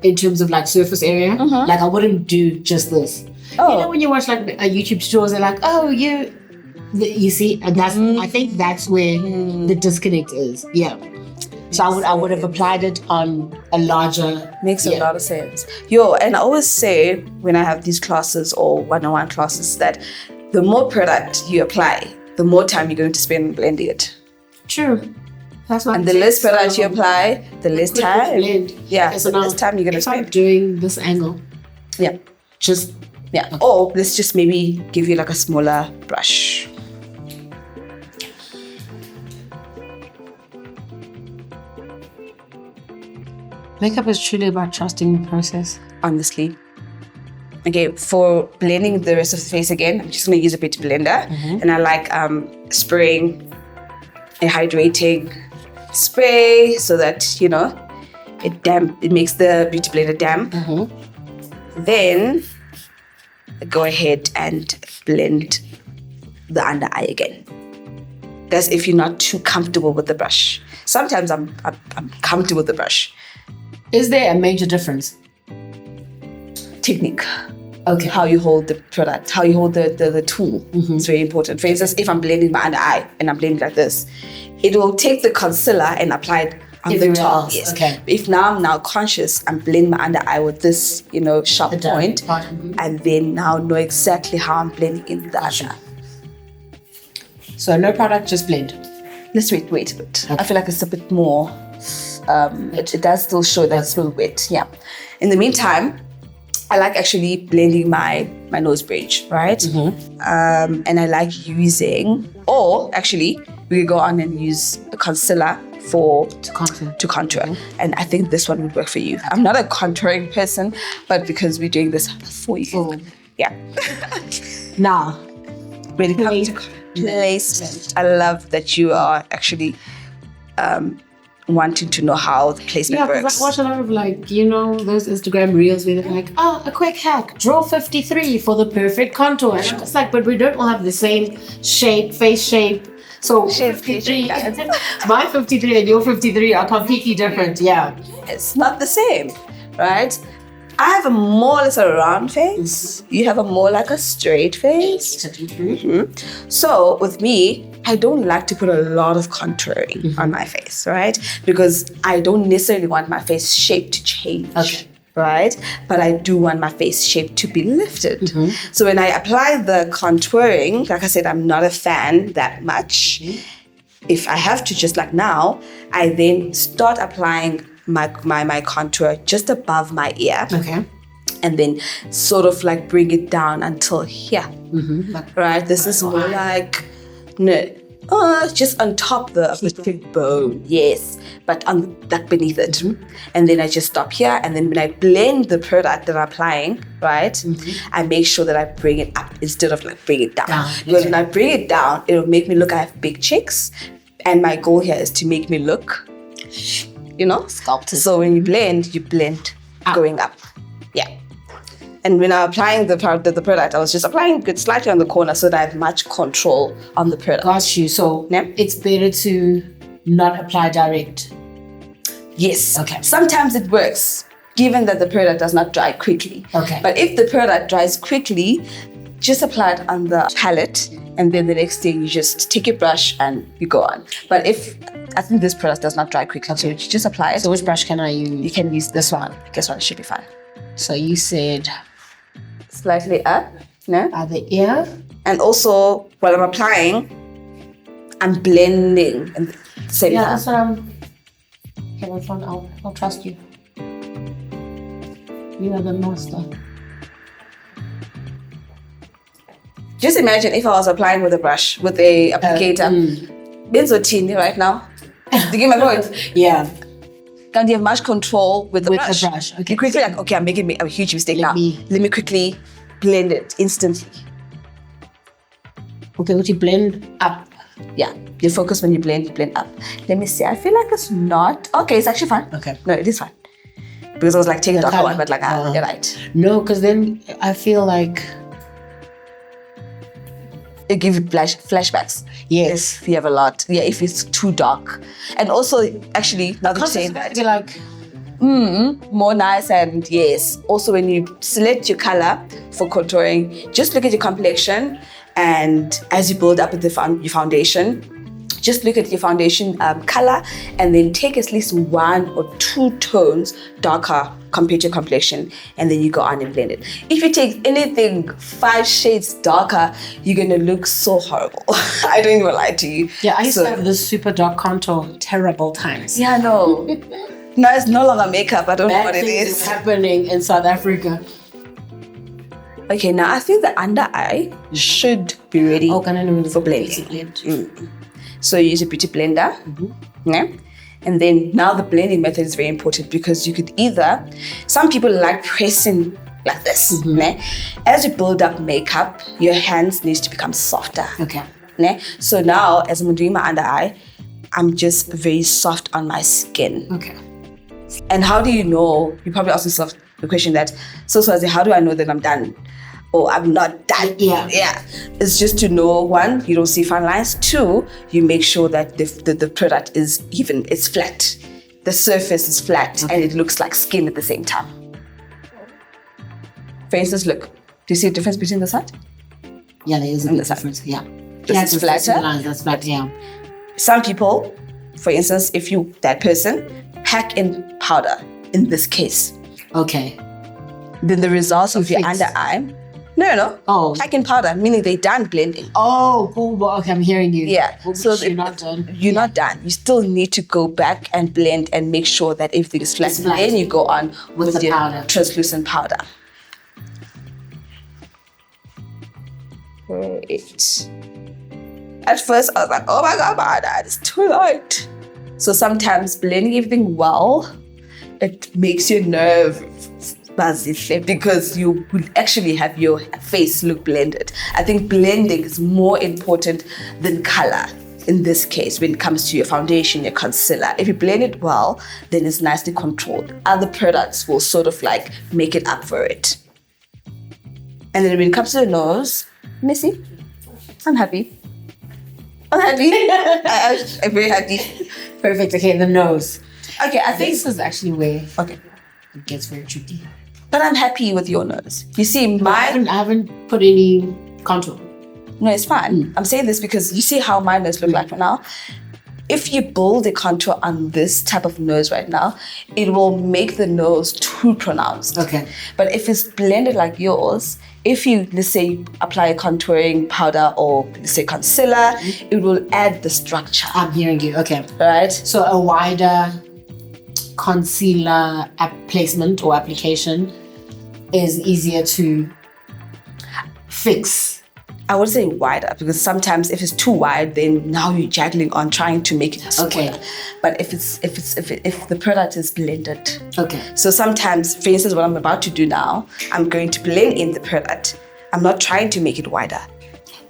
in terms of like surface area. Like I wouldn't do just this. Oh. You know when you watch like a YouTube tutorials, they're like, oh, you see, and that's I think that's where the disconnect is. Yeah. So I would have applied it on a larger. Makes a lot of sense. And I always say when I have these classes or one-on-one classes that the more product you apply, the more time you're going to spend blending it. True. That's what And the less product you apply, the less quick time. blend. Yeah, Okay, so the now less time you're going to if I'm spend. doing this angle, Yeah. just Yeah. Or let's just maybe give you like a smaller brush. makeup is truly about trusting the process. Honestly, Okay, for blending the rest of the face again, I'm just going to use a beauty blender. And I like spraying a hydrating spray so that, you know, it makes the beauty blender damp. Then go ahead and blend the under eye again. That's if you're not too comfortable with the brush. Sometimes I'm comfortable with the brush. Is there a major difference? Technique. Okay. How you hold the product, how you hold the tool. It's very important. For instance, if I'm blending my under eye and I'm blending like this, it will take the concealer and apply it on the top. else. Yes. Okay. If now I'm conscious, I'm blending my under eye with this, you know, sharp point, and then now know exactly how I'm blending in the other. So no product, just blend. Let's wait a bit. I feel like it's a bit more. It does still show that it's still wet. Yeah. In the meantime, I like actually blending my nose bridge, right? And I like using, or actually, we could go on and use a concealer to contour. And I think this one would work for you. I'm not a contouring person, but because we're doing this for you. Yeah. Now, When it comes to placement, I love that you are actually wanting to know how the placement because works. I watch a lot of those Instagram reels where they're like, a quick hack, draw 53 for the perfect contour. And I'm just like, but we don't all have the same shape, face shape. So 53, my 53 and your 53 are completely different. Yeah. It's not the same, right? I have a more or less a round face. You have a more like a straight face. So with me, I don't like to put a lot of contouring on my face, right? Because I don't necessarily want my face shape to change. Right? But I do want my face shape to be lifted. So when I apply the contouring, like I said, I'm not a fan that much. If I have to, just like now, I then start applying my contour just above my ear. Okay. And then sort of like bring it down until here. Right? This is more like, just on top of the cheekbone. Yes. But on like beneath it. And then I just stop here. And then when I blend the product that I'm applying, right, I make sure that I bring it up instead of like bring it down. Because when I bring it down, it'll make me look, I have big cheeks. And my goal here is to make me look, sculpted. So when you blend up. Going up. Yeah. And when I'm applying the product, I was just applying it slightly on the corner so that I have much control on the product. Got you. So it's better to not apply direct. Yes. Okay. Sometimes it works, given that the product does not dry quickly. Okay. But if the product dries quickly, just apply it on the palette, and then the next day you just take your brush and you go on. But I think this product does not dry quickly, so you just apply it. So which brush can I use? You can use this one. This one should be fine. So you said slightly up, at the ear. And also, while I'm applying, I'm blending at the same time. That's what I'm. Okay, that's fine. I'll trust you. You are the master. Just imagine if I was applying with a brush, with a applicator. Benzotini right now. Do you get my point? Yeah. Can't you have much control with the brush? Okay. You quickly like, okay, I'm making a huge mistake now. Let me quickly blend it instantly. Okay, would you blend up? Yeah, you focus when you blend up. Let me see. I feel like it's not. Okay, it's actually fine. Okay. No, it is fine. Because I was like taking the darker one, but like, you're right. No, because then I feel like it gives you flashbacks. Yes. If you have a lot. Yeah, if it's too dark. And also, actually, now that you're saying that, be like more nice. And yes, also when you select your color for contouring, just look at your complexion, and as you build up with your foundation, just look at your foundation color, and then take at least 1 or 2 tones darker compared to your complexion, and then you go on and blend it. If you take anything 5 shades darker, you're gonna look so horrible. I don't even lie to you. Yeah, I used to have this super dark contour terrible times. Yeah, no. No, it's no longer makeup. I don't know what it is. Happening in South Africa. Okay, now I think the under eye should be ready for blending. So you use a beauty blender, yeah? And then now the blending method is very important because you could either, some people like pressing like this. Ne? As you build up makeup, your hands needs to become softer. Okay. Ne? So now, as I'm doing my under eye, I'm just very soft on my skin. Okay. And how do you know? You probably ask yourself the question that, so how do I know that I'm done? Or I'm not done? Yeah. It's just to know, one, you don't see fine lines. Two, you make sure that the product is even, it's flat. The surface is flat and it looks like skin at the same time. For instance, look, do you see a difference between the side? Yeah, there is a And big the side. difference. Yeah. This is flatter. That's flat, yeah. Some people, for instance, if you, that person, pack in powder, in this case, Okay. then the results of your Fixed. under eye, no, Oh. pack in powder, meaning they're done blending. Oh, cool. Well, okay, I'm hearing you. Yeah. Well, So you're not done. You're not done. You still need to go back and blend and make sure that everything is flat. It's flat. Then you go on With the your powder. translucent powder. Great. At first, I was like, oh my God, my dad is too light. So sometimes blending everything well, it makes your nerve buzzy because you will actually have your face look blended. I think blending is more important than color in this case when it comes to your foundation, your concealer. If you blend it well, then it's nicely controlled. Other products will sort of like make it up for it. And then when it comes to the nose, Missy, I'm happy. I'm very happy. Perfect. Okay, the nose. Okay, I think This is actually where okay. it gets very tricky. But I'm happy with your nose. You see, I haven't put any contour. no, it's fine. I'm saying this because you see how my nose look like right now. If you build a contour on this type of nose right now, it will make the nose too pronounced. Okay. But if it's blended like yours, if you, let's say, apply a contouring powder or, let's say, concealer, it will add the structure, I'm hearing you. Okay. right? So a wider concealer placement or application is easier to fix. I would say wider because sometimes if it's too wide, then now you're juggling on trying to make it smaller. Okay. But if the product is blended, Okay. so sometimes, for instance, what I'm about to do now, I'm going to blend in the product. I'm not trying to make it wider.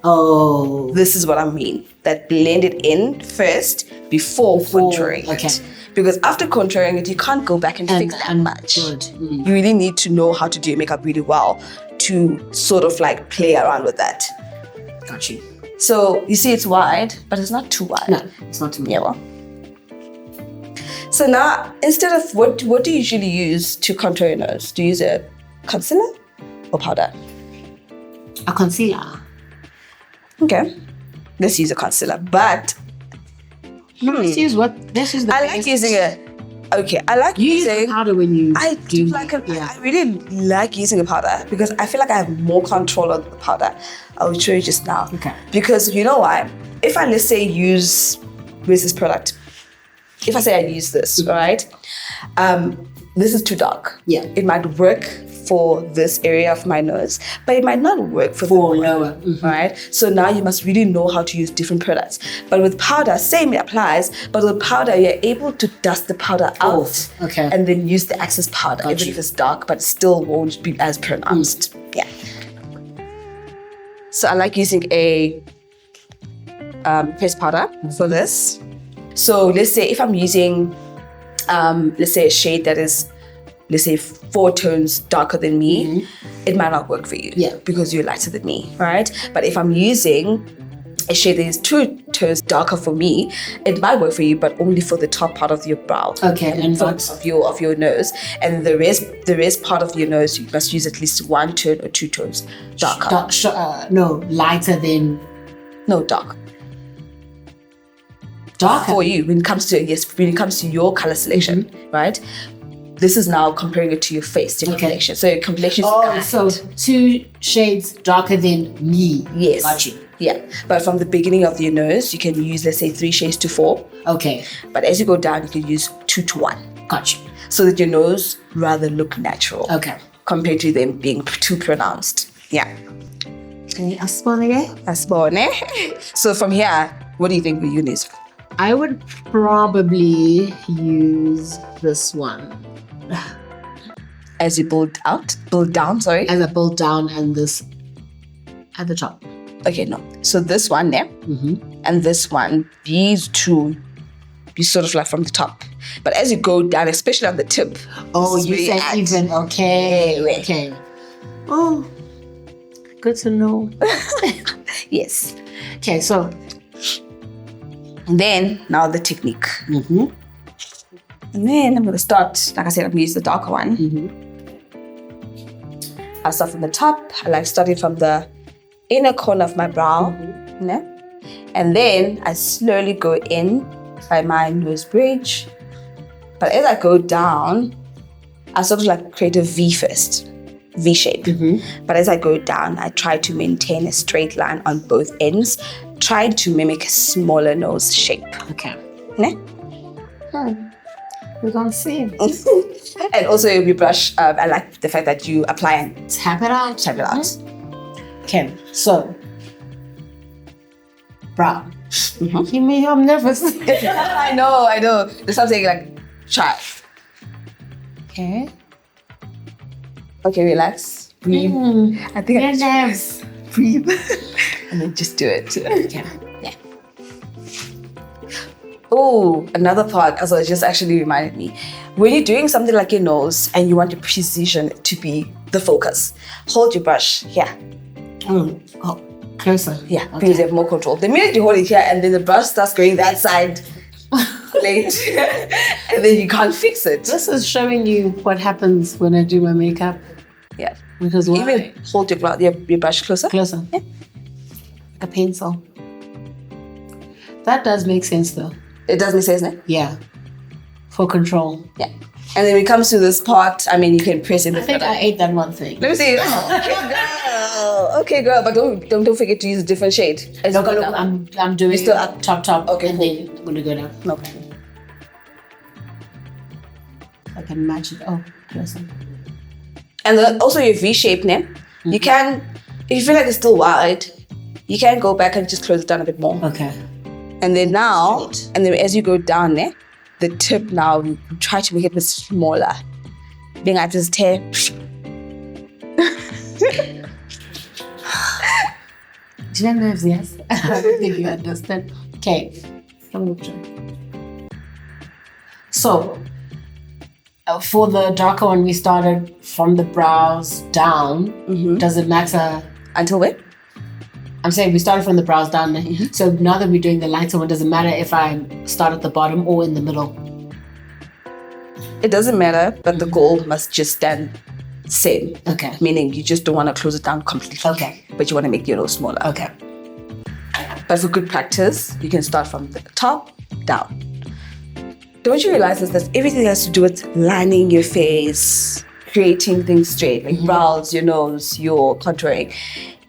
Oh. This is what I mean. That blend it in first before contouring okay. it. Because after contouring it, you can't go back and fix that much. Good. Mm. You really need to know how to do your makeup really well to sort of like play around with that. Got you. So you see it's wide, but it's not too wide. No, it's not too much. Yeah, well. So now, instead of what do you usually use to contour your nose? Do you use a concealer or powder? A concealer. Okay, let's use a concealer. But Let's use what? Let's use the I like base. using a. Okay, I like You use using. the powder when you I do like yeah. I really like using a powder because I feel like I have more control of the powder. I will show you just now. Okay. Because you know why? If I, let's say, use this product, if I say I use this, right? This is too dark. Yeah. It might work for this area of my nose, but it might not work for the lower. right? So now you must really know how to use different products. But with powder, same applies, but with powder, you're able to dust the powder out okay. and then use the excess powder, even if it's dark, but it still won't be as pronounced. Yeah. So I like using a face powder for this. So let's say if I'm using, let's say a shade that is, let's say 4 tones darker than me, it might not work for you because you're lighter than me, right? But if I'm using a shade that is 2 tones darker for me, it might work for you, but only for the top part of your brow. Okay, and not of your nose, and the rest part of your nose, you must use at least 1 tone or 2 tones darker. No, lighter than No, dark. darker. For you, when it comes to your color selection, right? This is now comparing it to your face, your complexion. So your complexion is so 2 shades darker than me. yes. Got you. Yeah. But from the beginning of your nose, you can use, let's say, 3 shades to 4. Okay. But as you go down, you can use 2 to 1. Got you. So that your nose rather look natural. Okay. Compared to them being too pronounced. Yeah. So from here, what do you think we use? I would probably use this one. as you build down, sorry. As I build down and this at the top. Okay, no. So this one there and this one, these two, you sort of like from the top. But as you go down, especially on the tip. Oh, this is you where said add. even. Okay. Yeah. Okay. Oh, good to know. Yes. Okay, so. Then, now the technique. And then I'm going to start, like I said, I'm going to use the darker one. I'll start from the top. I like starting from the inner corner of my brow. Yeah? And then I slowly go in by my nose bridge. But as I go down, I sort of like create a V first. V shape. But as I go down, I try to maintain a straight line on both ends, trying to mimic a smaller nose shape. Okay. Yeah? We're going to see. And also your brush, I like the fact that you apply and Tap it out. tap it out. Okay, so. Brow. Give me, I'm nervous. I know. There's something like, try. Okay. Okay, relax. Breathe. I think I nerves. breathe. And then just do it. Okay. Yeah. Oh, another part, as it just actually reminded me. When you're doing something like your nose and you want your precision to be the focus, hold your brush here. Oh, closer. Yeah, because you have more control. The minute you hold it here and then the brush starts going that side, late, and then you can't fix it. This is showing you what happens when I do my makeup. Yeah. Because why? Even hold your brush closer. Closer. Yeah. Like a pencil. That does make sense though. It does make sense, no? Yeah. For control. Yeah. And then when it comes to this part, I mean, you can press in the I think I ate that one thing. Let me see. Okay, girl, but don't forget to use a different shade. As you go down. I'm doing still up? top. Okay, and cool. then I'm gonna go down. Okay. I can match it. Oh, closer. And also your V shape name. You can, if you feel like it's still wide, you can go back and just close it down a bit more. Okay. And then now, and then as you go down there, the tip now, you try to make it a bit smaller. Being at this tear. Do you know nerves? Yes. I don't think you understand. Okay. So, for the darker one, we started from the brows down. Does it matter? Until when? I'm saying we started from the brows down. So now that we're doing the lighter one, does it matter if I start at the bottom or in the middle? It doesn't matter, but the goal must just stand same. Okay. Meaning you just don't want to close it down completely. Okay. But you want to make your nose smaller. Okay. But for good practice, you can start from the top down. Don't you realize that everything has to do with lining your face, creating things straight, like brows, your nose, your contouring.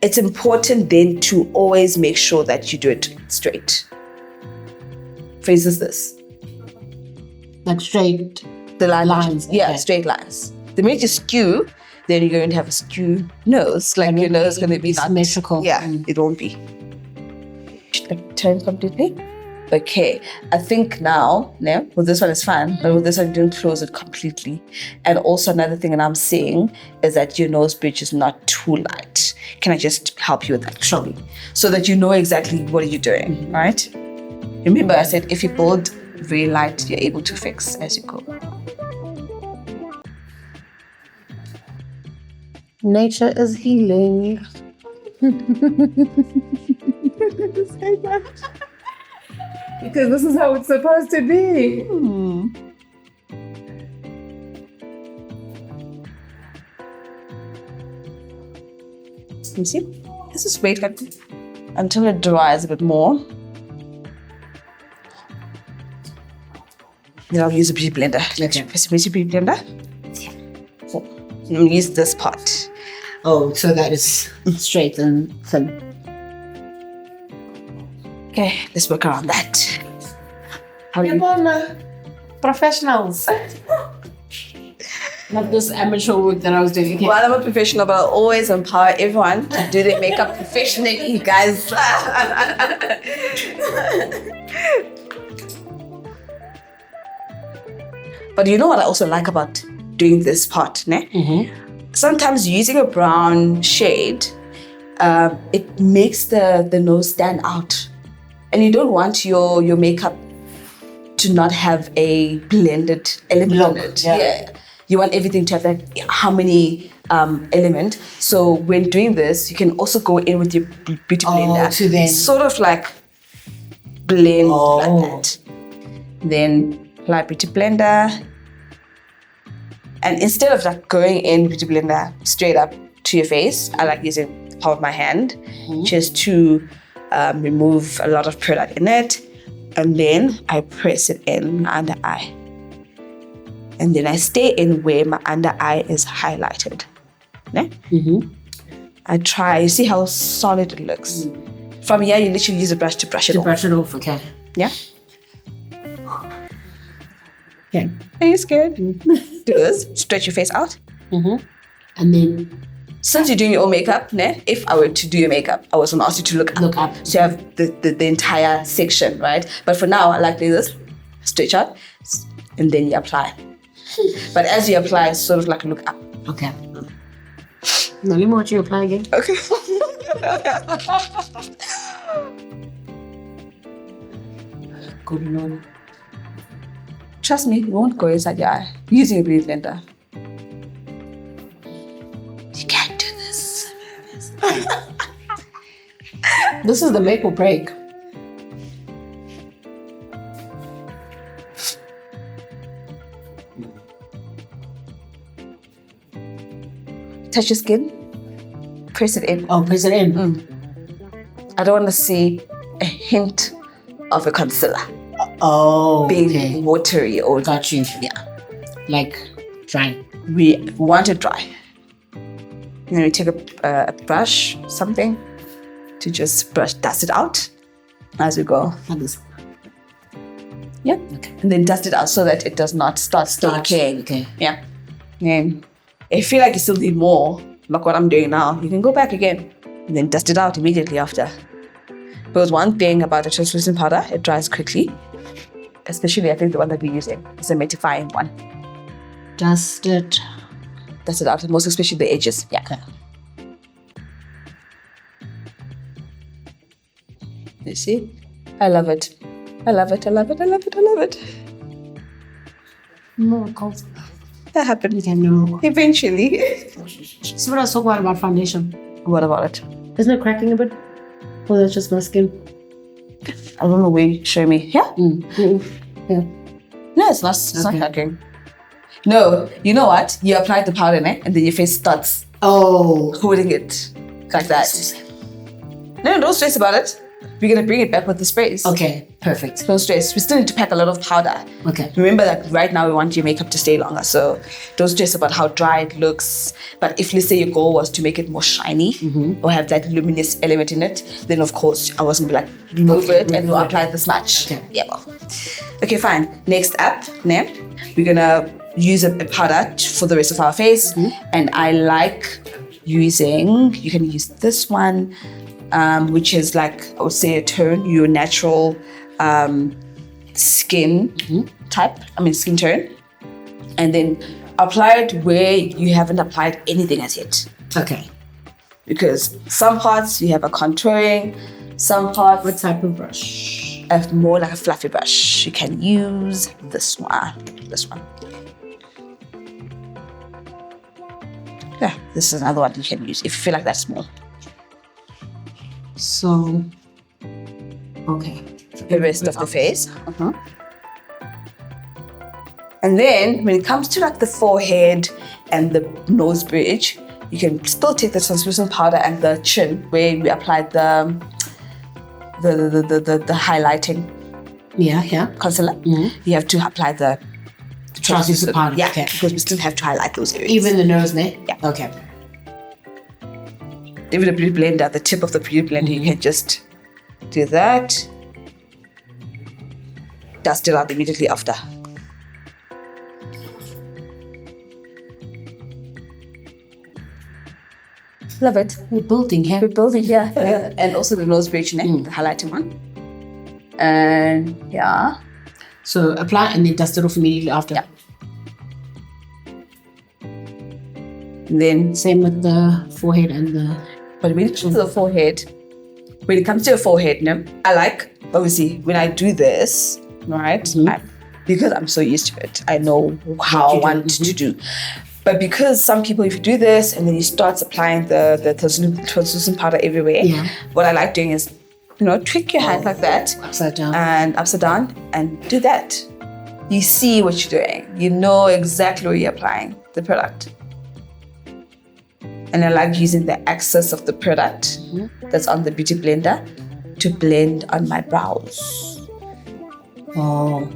It's important then to always make sure that you do it straight. For instance, this. Like straight The lines. Yeah, okay. straight lines. The minute you skew, then you're going to have a skew nose. Like your nose is going to be not symmetrical. Yeah, it won't be. Turn completely. Okay, I think now, well, this one is fine, but with this one, don't close it completely. And also another thing that I'm seeing is that your nose bridge is not too light. Can I just help you with that? Sure. So that you know exactly what you're doing, right? Remember, I said if you build very light, you're able to fix as you go. Nature is healing. Because this is how it's supposed to be. You see? This is wait until it dries a bit more. Then I'll use a beauty blender. Okay. Press a beauty blender. So, I'm use this part. Oh, so that is straight and thin. Okay, let's work around that. How do you? Professionals. Not this amateur work that I was doing. Okay. Well, I'm a professional, but I'll always empower everyone to do their makeup professionally, guys. But you know what I also like about doing this part, ne? Sometimes using a brown shade, it makes the nose stand out. And you don't want your makeup to not have a blended element Look, in it. yeah. You want everything to have that harmony element. So when doing this, you can also go in with your beauty blender. to then- sort of like blend Oh. like that. Then apply beauty blender. And instead of like going in beauty blender straight up to your face, I like using the palm of my hand just to remove a lot of product in it. And then I press it in my under eye. And then I stay in where my under eye is highlighted. Ne? I try, you see how solid it looks? From here, you literally use a brush to brush it off. Brush it off, okay. Yeah? Okay. Are you scared? Do this, stretch your face out. And then Since you're doing your own makeup, ne? If I were to do your makeup, I was going to ask you to look up. Look up. So you have the entire section, right? But for now, I like doing this, stretch out, and then you apply. But as you apply, sort of like look up. okay. Now let me watch you apply again. Okay. Good Lord. Trust me, it won't go inside your eye. Using a beauty blender. You can't do this. This is the make or break. Touch your skin, press it in. Oh, press it in. I don't want to see a hint of a concealer Oh, being okay. watery or Got you. yeah. Like dry. We want it dry. And then we take a brush, something, to just dust it out as we go. Like this. Yeah. Okay. And then dust it out so that it does not start sticking. Okay. Yeah. And if you feel like you still need more, like what I'm doing now, you can go back again and then dust it out immediately after. Because one thing about the translucent powder, it dries quickly. Especially, I think the one that we're using is a mattifying one. Dust it. Dust it out, most especially the edges. Yeah. Okay. You see? I love it. I love it. I love it. I love it. I love it. No, cold. That happened. Okay, no. Eventually. See what I was talking about foundation. What about it? Isn't it cracking a bit? Oh, that's just my skin. I don't know where you show me. Yeah? Yeah. No, it's not. It's Okay. not cracking. No, you know what? You applied the powder, ne? And then your face starts Oh. holding it like that. No, don't stress about it. We're gonna bring it back with the sprays. Okay, perfect. Don't stress. We still need to pack a lot of powder. Okay. Remember that right now we want your makeup to stay longer, so don't stress about how dry it looks. But if let's say your goal was to make it more shiny or have that luminous element in it, then of course I wasn't be like remove it and we'll apply this much. Okay. Yeah. Well. Okay, fine. Next up, ne? We're gonna use a powder for the rest of our face, and I like using. You can use this one. Which is like, I would say, a tone, your natural skin type, skin tone. And then apply it where you haven't applied anything as yet. Okay. Because some parts you have a contouring, some parts What type of brush? have more like a fluffy brush. You can use this one. This one. Yeah, this is another one you can use if you feel like that's small. So, okay. The rest of the face. And then when it comes to like the forehead and the nose bridge, you can still take the translucent powder and the chin where we applied the highlighting Yeah. concealer. You have to apply the Translucent powder. Yeah, Okay. because we still have to highlight those areas. Even the nose, ne? Yeah. Okay. Even the beauty blender, the tip of the beauty blender, you can just do that. Dust it out immediately after. Love it. We're building here. We're building, yeah. And also the nose bridge, the highlighting one. And yeah. So apply and then dust it off immediately after. Yeah. And then, Same with the forehead and the. but when it comes to the forehead, no, I like, obviously, when I do this, right, because I'm so used to it, I know how I want to do. But because some people, if you do this and then you start applying the translucent powder everywhere, what I like doing is, tweak your hand like that. Upside down. And upside down and do that. You see what you're doing. You know exactly where you're applying the product. And I like using the excess of the product that's on the beauty blender to blend on my brows. Oh.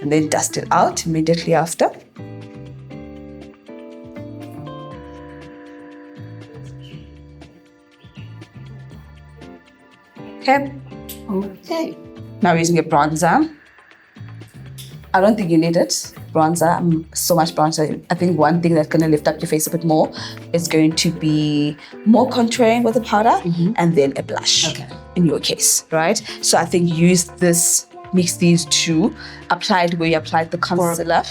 And then dust it out immediately after. Okay. Now we're using a bronzer. I don't think you need it. Bronzer, so much bronzer. I think one thing that's going to lift up your face a bit more is going to be more contouring with the powder and then a blush in your case, right? So I think mix these two, apply it where you applied the concealer.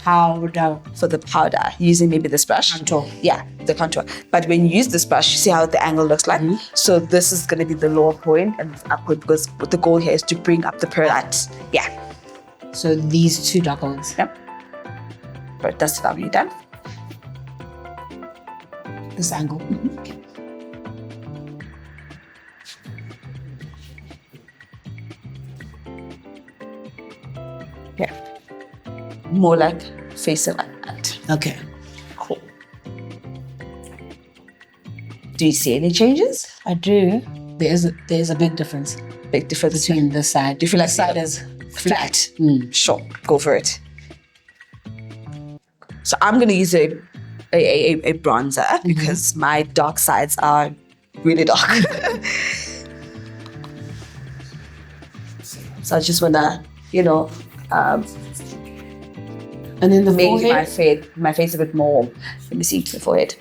For the powder, using maybe this brush. Contour. Yeah, the contour. But when you use this brush, you see how the angle looks like? So this is going to be the lower point and it's upward because the goal here is to bring up the product. Yeah. So these two dark ones. Yep. But dust it out when you're done. This angle. Yeah. More like face it like that. Okay. Cool. Do you see any changes? I do. There's a big difference. Big difference between this side. Do you feel like this side is flat? Sure. Go for it. So I'm going to use a bronzer because my dark sides are really dark. So I just want to, and then the make forehead? my face a bit more. Let me see the forehead.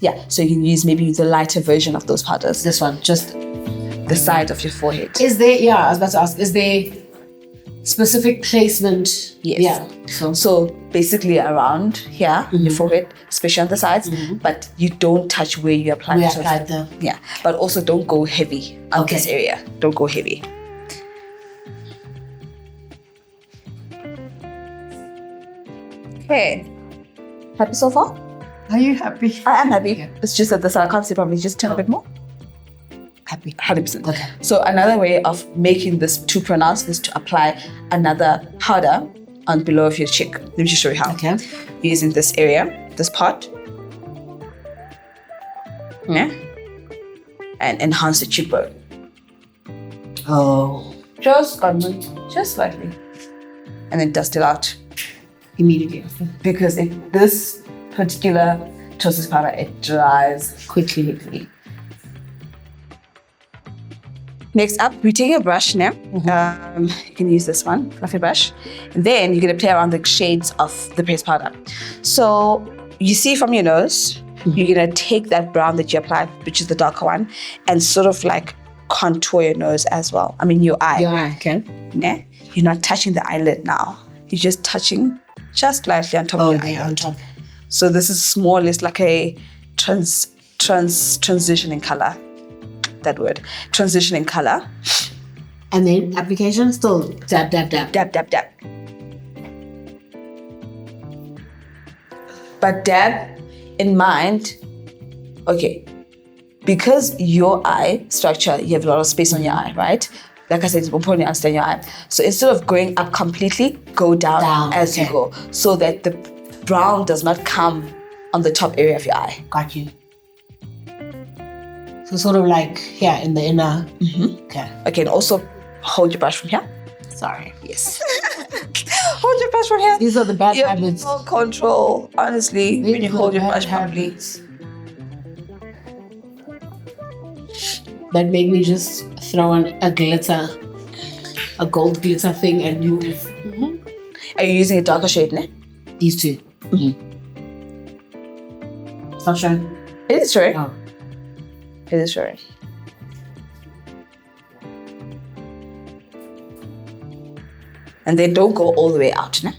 Yeah, so you can use maybe the lighter version of those powders. This one, just the side of your forehead. Is there? Yeah, I was about to ask. Is there specific placement? Yes. Yeah. So basically around here, your forehead, especially on the sides, but you don't touch where you apply the. Yeah, but also don't go heavy on this area. Don't go heavy. Okay. Happy so far? Are you happy? I am happy. Yeah. It's just that the side I can't see properly. Just turn a bit more. Happy. 100%. Okay. So another way of making this too pronounced is to apply another powder on below of your cheek. Let me just show you how. Okay. Using this area, this part. Yeah. And enhance the cheekbone. Oh. Just slightly. And then dust it out. Immediately after. Because this particular Tosis powder, it dries quickly. Next up, we take a brush now. You can use this one, fluffy brush. And then you're going to play around the shades of the base powder. So you see from your nose, you're going to take that brown that you applied, which is the darker one, and sort of like contour your nose as well. I mean, your eye. Your eye, okay. Yeah? You're not touching the eyelid now. You're just touching just lightly on top of your eye. On top. So this is more or less like a transition in color. That word, transition in color. And then application, still dab, dab, dab. Dab, dab, dab. But dab in mind, okay, because your eye structure, you have a lot of space on your eye, right? Like I said, it's important to understand your eye. So instead of going up completely, go down as you go, so that the brown does not come on the top area of your eye. Got you. So sort of like here in the inner. Okay. Okay, and also hold your brush from here. Sorry. Yes. Hold your brush from here. These are the bad You have habits. no control, honestly, when you hold your brush properly. That made me just throw on a gold glitter thing and move. Are you using a darker shade, ne? These two. It's not showing. It is showing. Oh. It is showing. And then don't go all the way out, ne?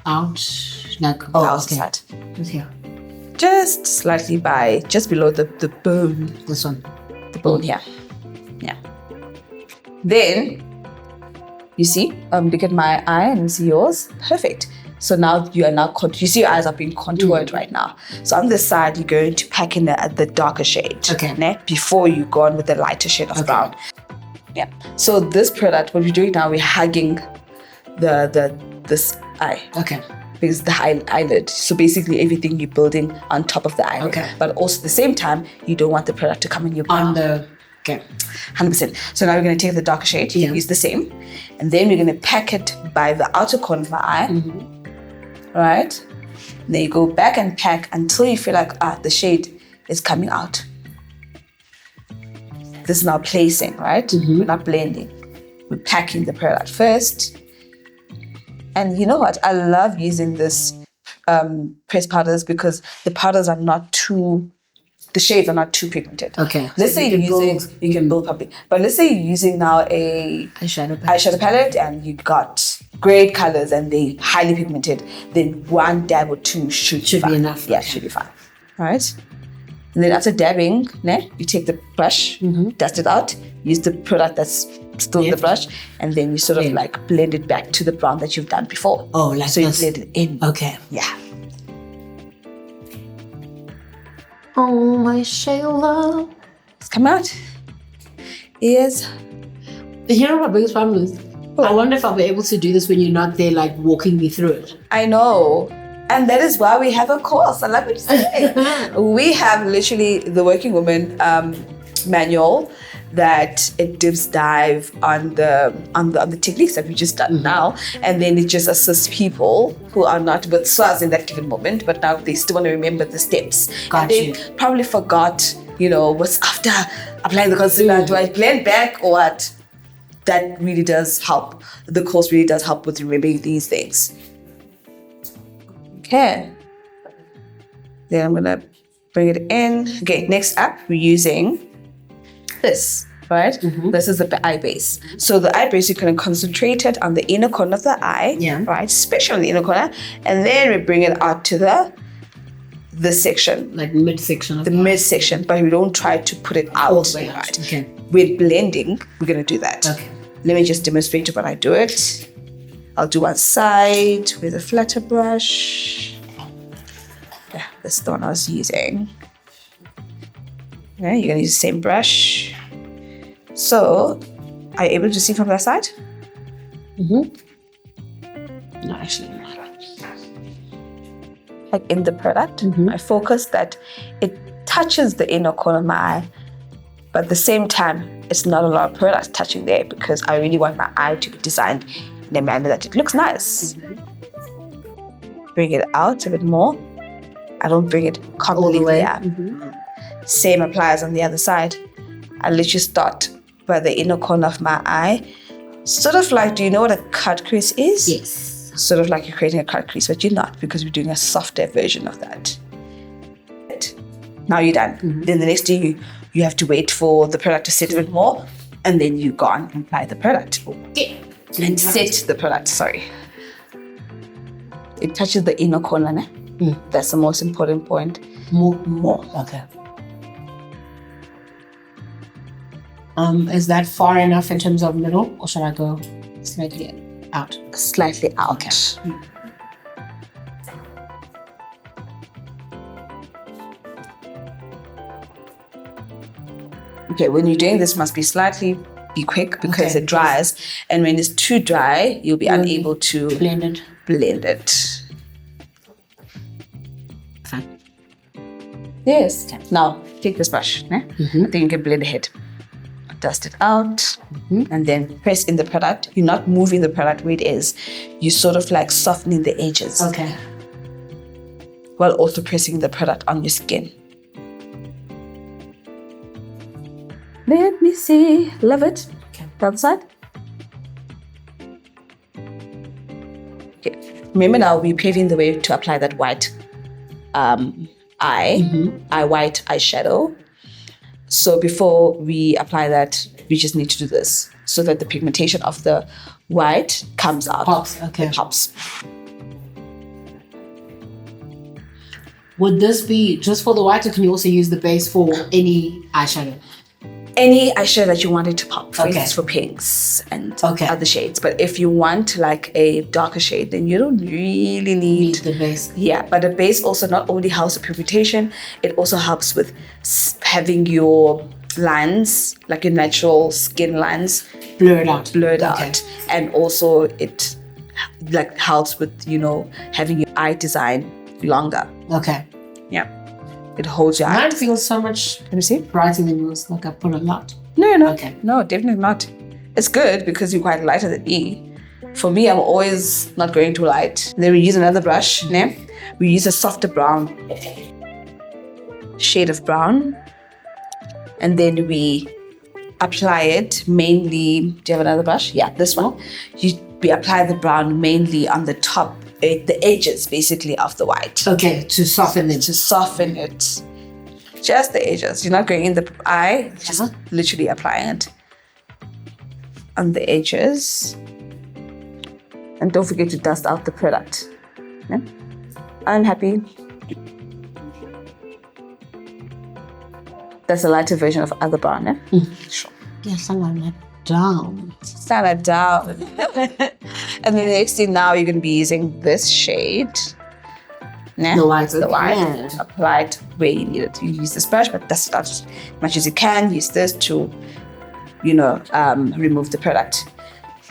out, like outside. Just here. Just slightly just below the bone. This one. The bone here. Yeah. Then, you see, look at my eye and you see yours. Perfect. So now you see your eyes are being contoured right now. So on this side, you're going to pack in the darker shade. Okay. Ne? Before you go on with the lighter shade of brown. Yeah. So this product, what we're doing now, we're hugging this eye. Okay. Because the eyelid. So basically everything you're building on top of the eyelid. Okay. But also at the same time, you don't want the product to come in your brow. Okay. 100%. So now we're going to take the darker shade, use the same, and then we're going to pack it by the outer corner of my eye. Right? Then you go back and pack until you feel like the shade is coming out. This is now placing, right? We're not blending. We're packing the product first. And you know what? I love using this pressed powders because the powders are not too, the shades are not too pigmented. Okay. Let's say you can build properly. But let's say you're using now a eyeshadow palette and you got great colors and they highly pigmented, then one dab or two should be enough. Yeah, should be fine. All right. And then after dabbing, you take the brush, dust it out, use the product that's still in the brush, and then you sort of like blend it back to the brown that you've done before. Oh, like so this. you blend it in. Okay. Yeah. Oh, my Shayla. It's come out. Yes. You know what my biggest problem is? I wonder if I'll be able to do this when you're not there, like walking me through it. I know. And that is why we have a course. I love what you're saying. We have literally the Working Woman manual that it dive on the techniques that we just done now, and then it just assists people who are not with SWAS in that given moment, but now they still want to remember the steps. Got They probably forgot, what's after applying the concealer. Do I blend back or what? That really does help. The course really does help with remembering these things. Okay. Then I'm gonna bring it in. Okay, next up we're using this, right? This is the eye base. So the eye base, you're gonna concentrate it on the inner corner of the eye, right? Especially on the inner corner, and then we bring it out to this section, like midsection of the midsection, but we don't try to put it out, right? Okay. With blending, we're gonna do that. Okay. Let me just demonstrate when I do it. I'll do one side with a flatter brush. Yeah, that's the one I was using. Okay, you're gonna use the same brush. So, are you able to see from that side? No, actually not. Like in the product, I focus that it touches the inner corner of my eye, but at the same time, it's not a lot of product touching there because I really want my eye to be designed in a manner that it looks nice. Bring it out a bit more. I don't bring it completely up. Same applies on the other side. I literally start by the inner corner of my eye. Sort of like, do you know what a cut crease is? Yes. Sort of like you're creating a cut crease, but you're not because we're doing a softer version of that. Now you're done. Then the next thing you have to wait for the product to set a bit more, and then you go on and apply the product. Okay. And set the product, sorry. It touches the inner corner, ne? That's the most important point. More. Okay. Is that far enough in terms of middle, or should I go slightly out? Slightly out. Okay. Okay, when you're doing this, must be quick because it dries, and when it's too dry, you'll be unable to blend it. Fine. Yes. Now take this brush. I think you can blend ahead. Dust it out, and then press in the product. You're not moving the product where it is. You're sort of like softening the edges. Okay. While also pressing the product on your skin. Let me see. Love it. Okay. The other side. Okay. Remember now we're paving the way to apply that white white eyeshadow. So before we apply that, we just need to do this so that the pigmentation of the white comes out. Pops. Okay. It pops. Would this be just for the white, or can you also use the base for any eyeshadow? Any eyeshadow that you wanted to pop, for Okay. instance, for pinks and Okay. other shades. But if you want like a darker shade, then you don't really need The base. Yeah, but the base also not only helps with pigmentation, it also helps with having your lines, like your natural skin lines, Blurred out. out. And also it like helps with, having your eye design longer. Okay. Yeah. It holds your eye. Mine feels so much Let me see. brighter than yours. Like I put a lot. No. Okay. No, definitely not. It's good because you're quite lighter than me. For me, I'm always not going too light. Then we use another brush. Ne? We use a softer brown shade of brown. And then we apply it mainly. Do you have another brush? Yeah, this one. We apply the brown mainly on the top, the edges basically of the white. Okay, to soften it. To soften it. Just the edges. You're not going in the eye, just literally applying it on the edges. And don't forget to dust out the product. Yeah? Unhappy. That's a lighter version of other brown, yeah? Sure. Yes, I'm on that down. Stand it down. And then the next thing now, you're going to be using this shade. Yeah? The white. The white. Yeah. Apply it where you need it. You use this brush, but dust it out as much as you can. Use this to, remove the product.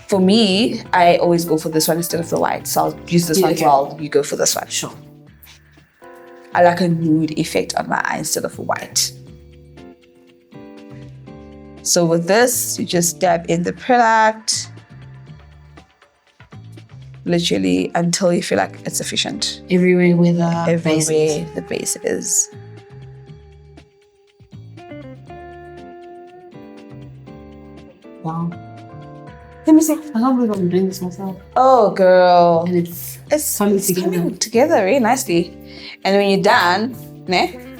For me, I always go for this one instead of the white. So I'll use this one while you go for this one. Sure. I like a nude effect on my eye instead of a white. So with this, you just dab in the product, literally until you feel like it's sufficient. Everywhere where the base is. Everywhere the base is. Wow. Let me see. I can't believe I'm doing this myself. Oh, girl. And it's Coming together very nicely. And when you're done,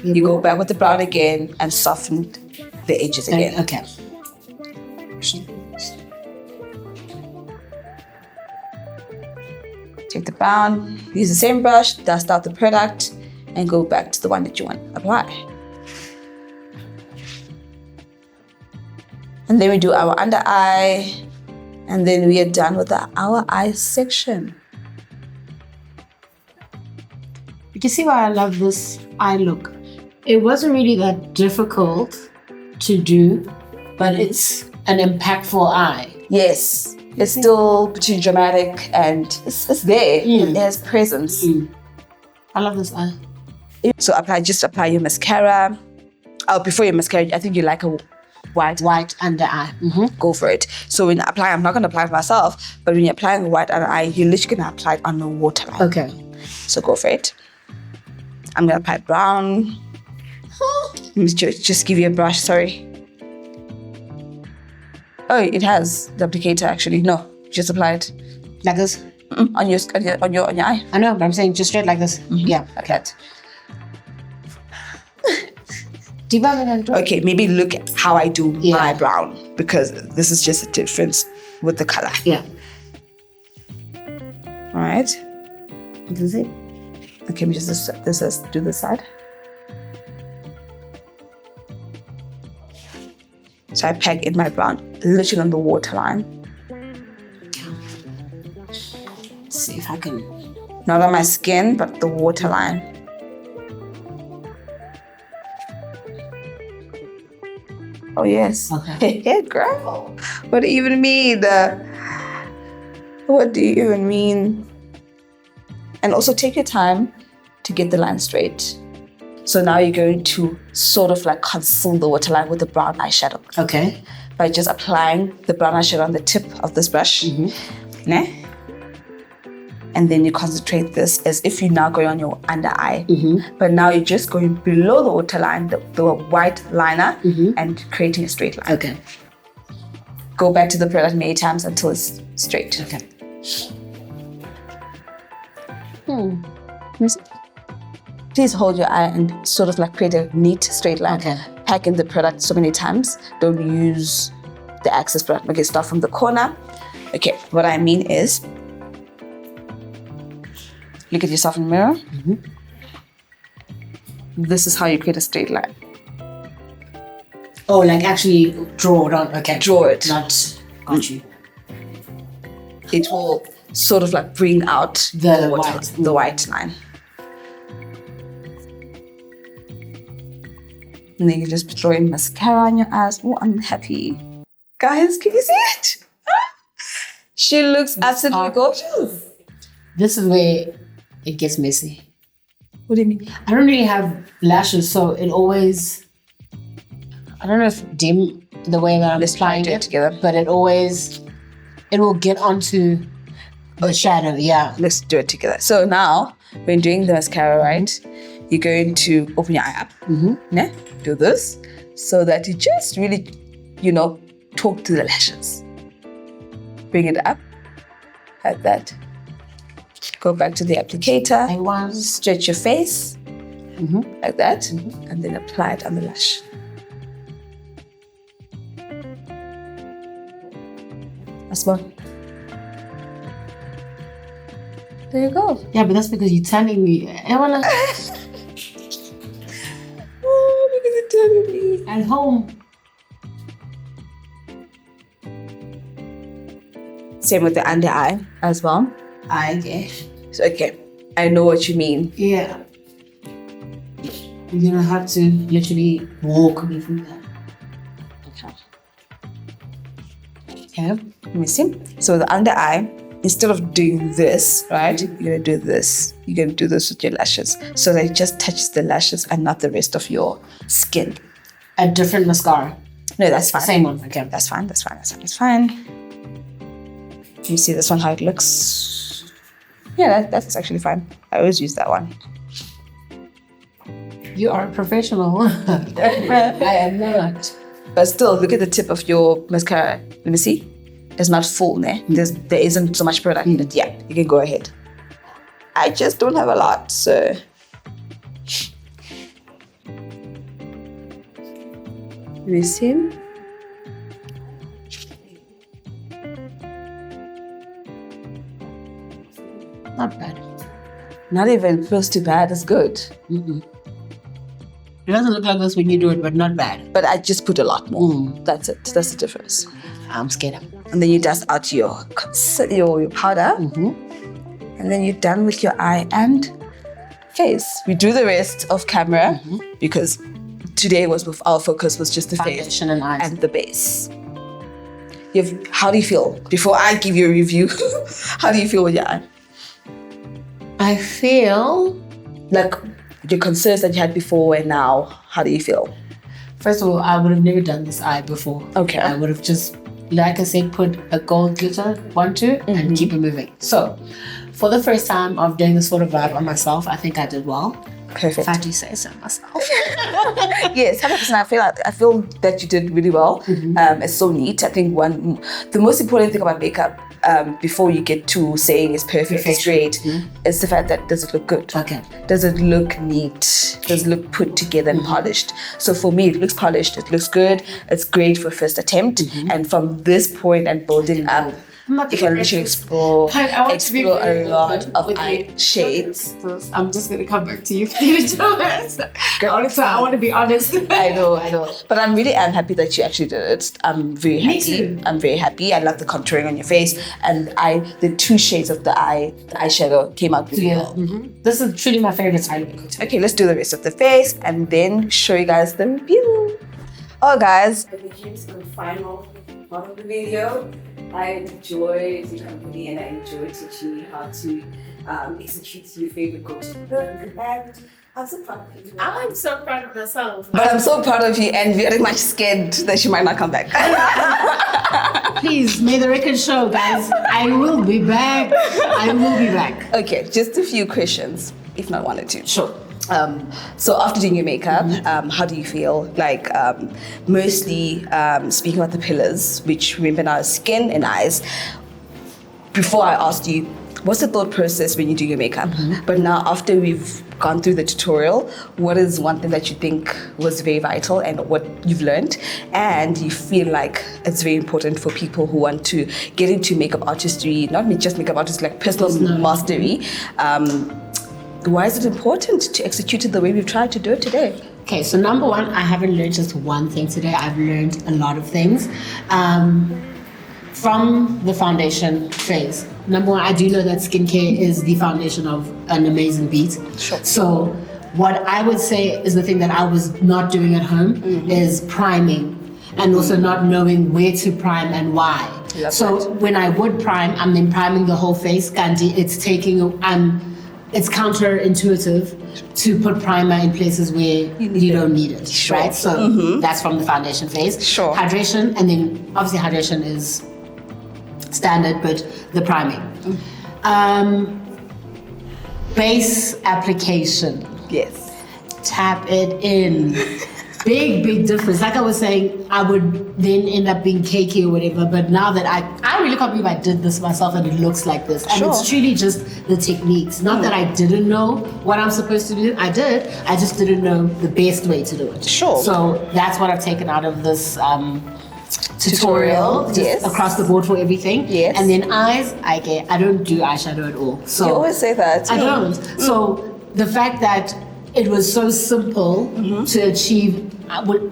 you go back with the brown again and soften the edges again. Okay. Take the brown, use the same brush, dust out the product, and go back to the one that you want to apply. And then we do our under eye, and then we are done with our eye section. You can see why I love this eye look. It wasn't really that difficult to do, but it's an impactful eye. Yes, it's still pretty dramatic and it's there. It has presence. I love this eye. So just apply your mascara. Oh, before your mascara, I think you like a white under eye. Go for it. So when I apply, I'm not going to apply it myself, but when you're applying a white under eye, you're literally going to apply it on the waterline. Okay. So go for it. I'm going to apply brown. Let me just give you a brush, sorry. Oh, it has the applicator actually. No, just apply it. Like this? On your eye. I know, but I'm saying just straight like this. Yeah. Okay. Okay. Okay, maybe look at how I do my brown, because this is just a difference with the color. Yeah. All right. This is it. Okay, we just do this side. So I pack in my brown, literally on the waterline. Let's see if I can. Not on my skin, but the waterline. Oh yes. Okay. Hey, girl. What do you even mean? What do you even mean? And also take your time to get the line straight. So now you're going to sort of like conceal the waterline with the brown eyeshadow. Okay. By just applying the brown eyeshadow on the tip of this brush. Ne? And then you concentrate this as if you're now going on your under eye. But now you're just going below the waterline, the white liner, and creating a straight line. Okay. Go back to the product many times until it's straight. Okay. Please hold your eye and sort of like create a neat straight line. Okay. Pack in the product so many times. Don't use the access product. Okay, start from the corner. Okay, what I mean is, look at yourself in the mirror. this is how you create a straight line. Oh, like actually draw it on. Okay. Draw it. Not. Got you. It will sort of like bring out The white line. And then you just throw in mascara on your eyes. Oh, I'm happy. Guys, can you see it? She looks absolutely gorgeous. This is where it gets messy. What do you mean? I don't really have lashes, so it always. I don't know if dim the way that I'm applying it together, but it will get onto the shadow. Yeah. Let's do it together. So now, when doing the mascara, right, you're going to open your eye up. Yeah? Do this so that you just really, talk to the lashes. Bring it up like that. Go back to the applicator. Stretch your face like that, and then apply it on the lash. That's one. There you go. Yeah, but that's because you're telling me. I wanna. Oh, because you're telling me. At home. Same with the under eye as well. I guess. So, okay, I know what you mean. Yeah. You're gonna have to literally walk me through that. Okay. Let me see. So the under eye, instead of doing this, right, you're gonna do this. You're gonna do this with your lashes, so that it just touches the lashes and not the rest of your skin. A different mascara. No, that's fine. Same one. Okay. That's fine. That's fine. You see this one, how it looks? Yeah, that's actually fine. I always use that one. You are a professional. I am not. But still, look at the tip of your mascara. Let me see. It's not full there. There isn't so much product in it. Yeah, you can go ahead. I just don't have a lot, so. Let me see. Not bad. Not even close to bad. It's good. It doesn't look like this when you do it, but not bad. But I just put a lot more. That's it. That's the difference. I'm scared. And then you dust out your powder. And then you're done with your eye and face. We do the rest off camera because today our focus was just the Foundation face and eyes. and the base. How do you feel? Before I give you a review, how do you feel with your eye? I feel like the concerns that you had before and now, how do you feel? First of all, I would have never done this eye before. Okay. I would have just, like I said, put a gold glitter onto and keep it moving. So, for the first time of doing this sort of vibe on myself, I think I did well. Perfect. If I do say so myself. Yes, 100%. I feel that you did really well. It's so neat. I think the most important thing about makeup, before you get to saying it's perfect, it's great, is the fact that does it look good? Okay. Does it look neat? Does it look put together and polished? So for me, it looks polished. It looks good. It's great for first attempt. And from this point and building up, you can literally explore a lot of eye shades. I'm just going to come back to you. I want to be honest. I know. But I'm happy that you actually did it. I'm very happy. Me too. I'm very happy. I love the contouring on your face. And the two shades of the eyeshadow came out really well. This is truly my favorite style. Okay, let's do the rest of the face and then show you guys the review. Oh, guys. I became the final part of the video. I enjoyed the company and I enjoyed teaching you how to execute your favorite go-to look. And I'm so proud of you. I'm so proud of myself. But I'm so proud of you and very much scared that you might not come back. Please, may the record show, guys. I will be back. Okay, just a few questions, if not one or two. Sure. So after doing your makeup, how do you feel? Like mostly speaking about the pillars, which remember now is skin and eyes. Before I asked you, what's the thought process when you do your makeup? But now after we've gone through the tutorial, what is one thing that you think was very vital and what you've learned and you feel like it's very important for people who want to get into makeup artistry, not just makeup artistry, like personal mastery, why is it important to execute it the way we've tried to do it today? Okay, so number one, I haven't learned just one thing today. I've learned a lot of things. From the foundation phase. Number one, I do know that skincare is the foundation of an amazing beat. Sure. So what I would say is the thing that I was not doing at home is priming, and also not knowing where to prime and why. So when I would prime, I'm then priming the whole face. Gandhi, it's counterintuitive to put primer in places where you don't need it, Sure. right? So that's from the foundation phase. Sure. Hydration, and then obviously hydration is standard, but the priming. Base application. Yes. Tap it in. Big difference. Like I was saying, I would then end up being cakey or whatever, but now that I really can't believe I did this myself and it looks like this. And it's truly just the techniques. Not that I didn't know what I'm supposed to do. I did. I just didn't know the best way to do it. Sure. So that's what I've taken out of this tutorial, just across the board for everything. Yes. And then eyes, I don't do eyeshadow at all. So You always say that. I don't. So the fact that it was so simple to achieve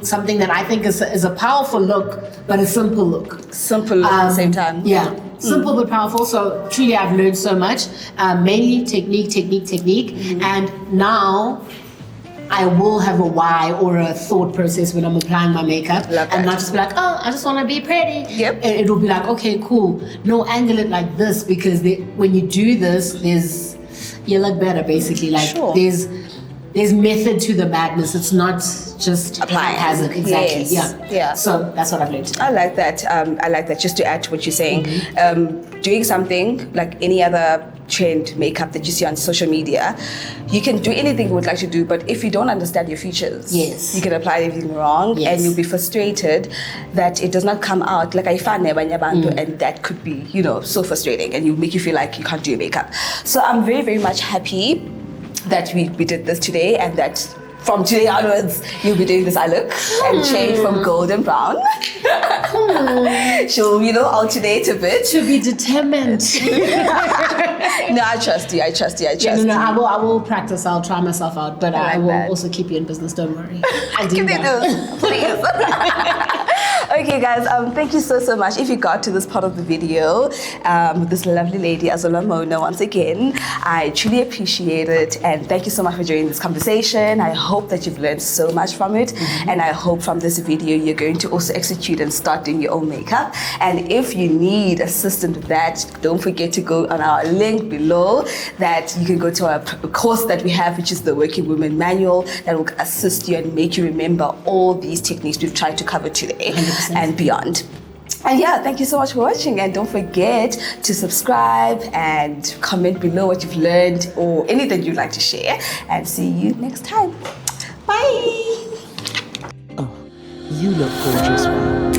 something that I think is a powerful look, but a simple look. Simple look at the same time. Yeah. Simple but powerful. So truly I've learned so much. Mainly technique. And now I will have a why or a thought process when I'm applying my makeup. And not just be like, oh, I just want to be pretty. Yep. And it'll be like, okay, cool. No, angle it like this, because when you do this, you look better basically. Like there's method to the madness. It's not just applying. haphazard. Exactly. Yes. Yeah. So that's what I've learned today. I like that. Just to add to what you're saying, doing something like any other trend makeup that you see on social media, you can do anything you would like to do, but if you don't understand your features, you can apply everything wrong, and you'll be frustrated that it does not come out like I found and that could be, so frustrating, and you make you feel like you can't do your makeup. So I'm very, very much happy that we did this today, and that from today onwards, you'll be doing this eye look and change from golden brown. She'll, alternate a bit. To be determined. No, I trust you. I trust you. No, I will practice. I'll try myself out, but I will also keep you in business. Don't worry. I do that. Please. Okay, guys, thank you so much. If you got to this part of the video with this lovely lady, Azola Mona, once again, I truly appreciate it. And thank you so much for joining this conversation. I hope that you've learned so much from it. And I hope from this video, you're going to also execute and start doing your own makeup. And if you need assistance with that, don't forget to go on our link below that you can go to our course that we have, which is the Working Woman Manual, that will assist you and make you remember all these techniques we've tried to cover today. 100%. And beyond. And thank you so much for watching, and don't forget to subscribe and comment below what you've learned or anything you'd like to share, and see you next time. Bye. Oh, you look gorgeous, man.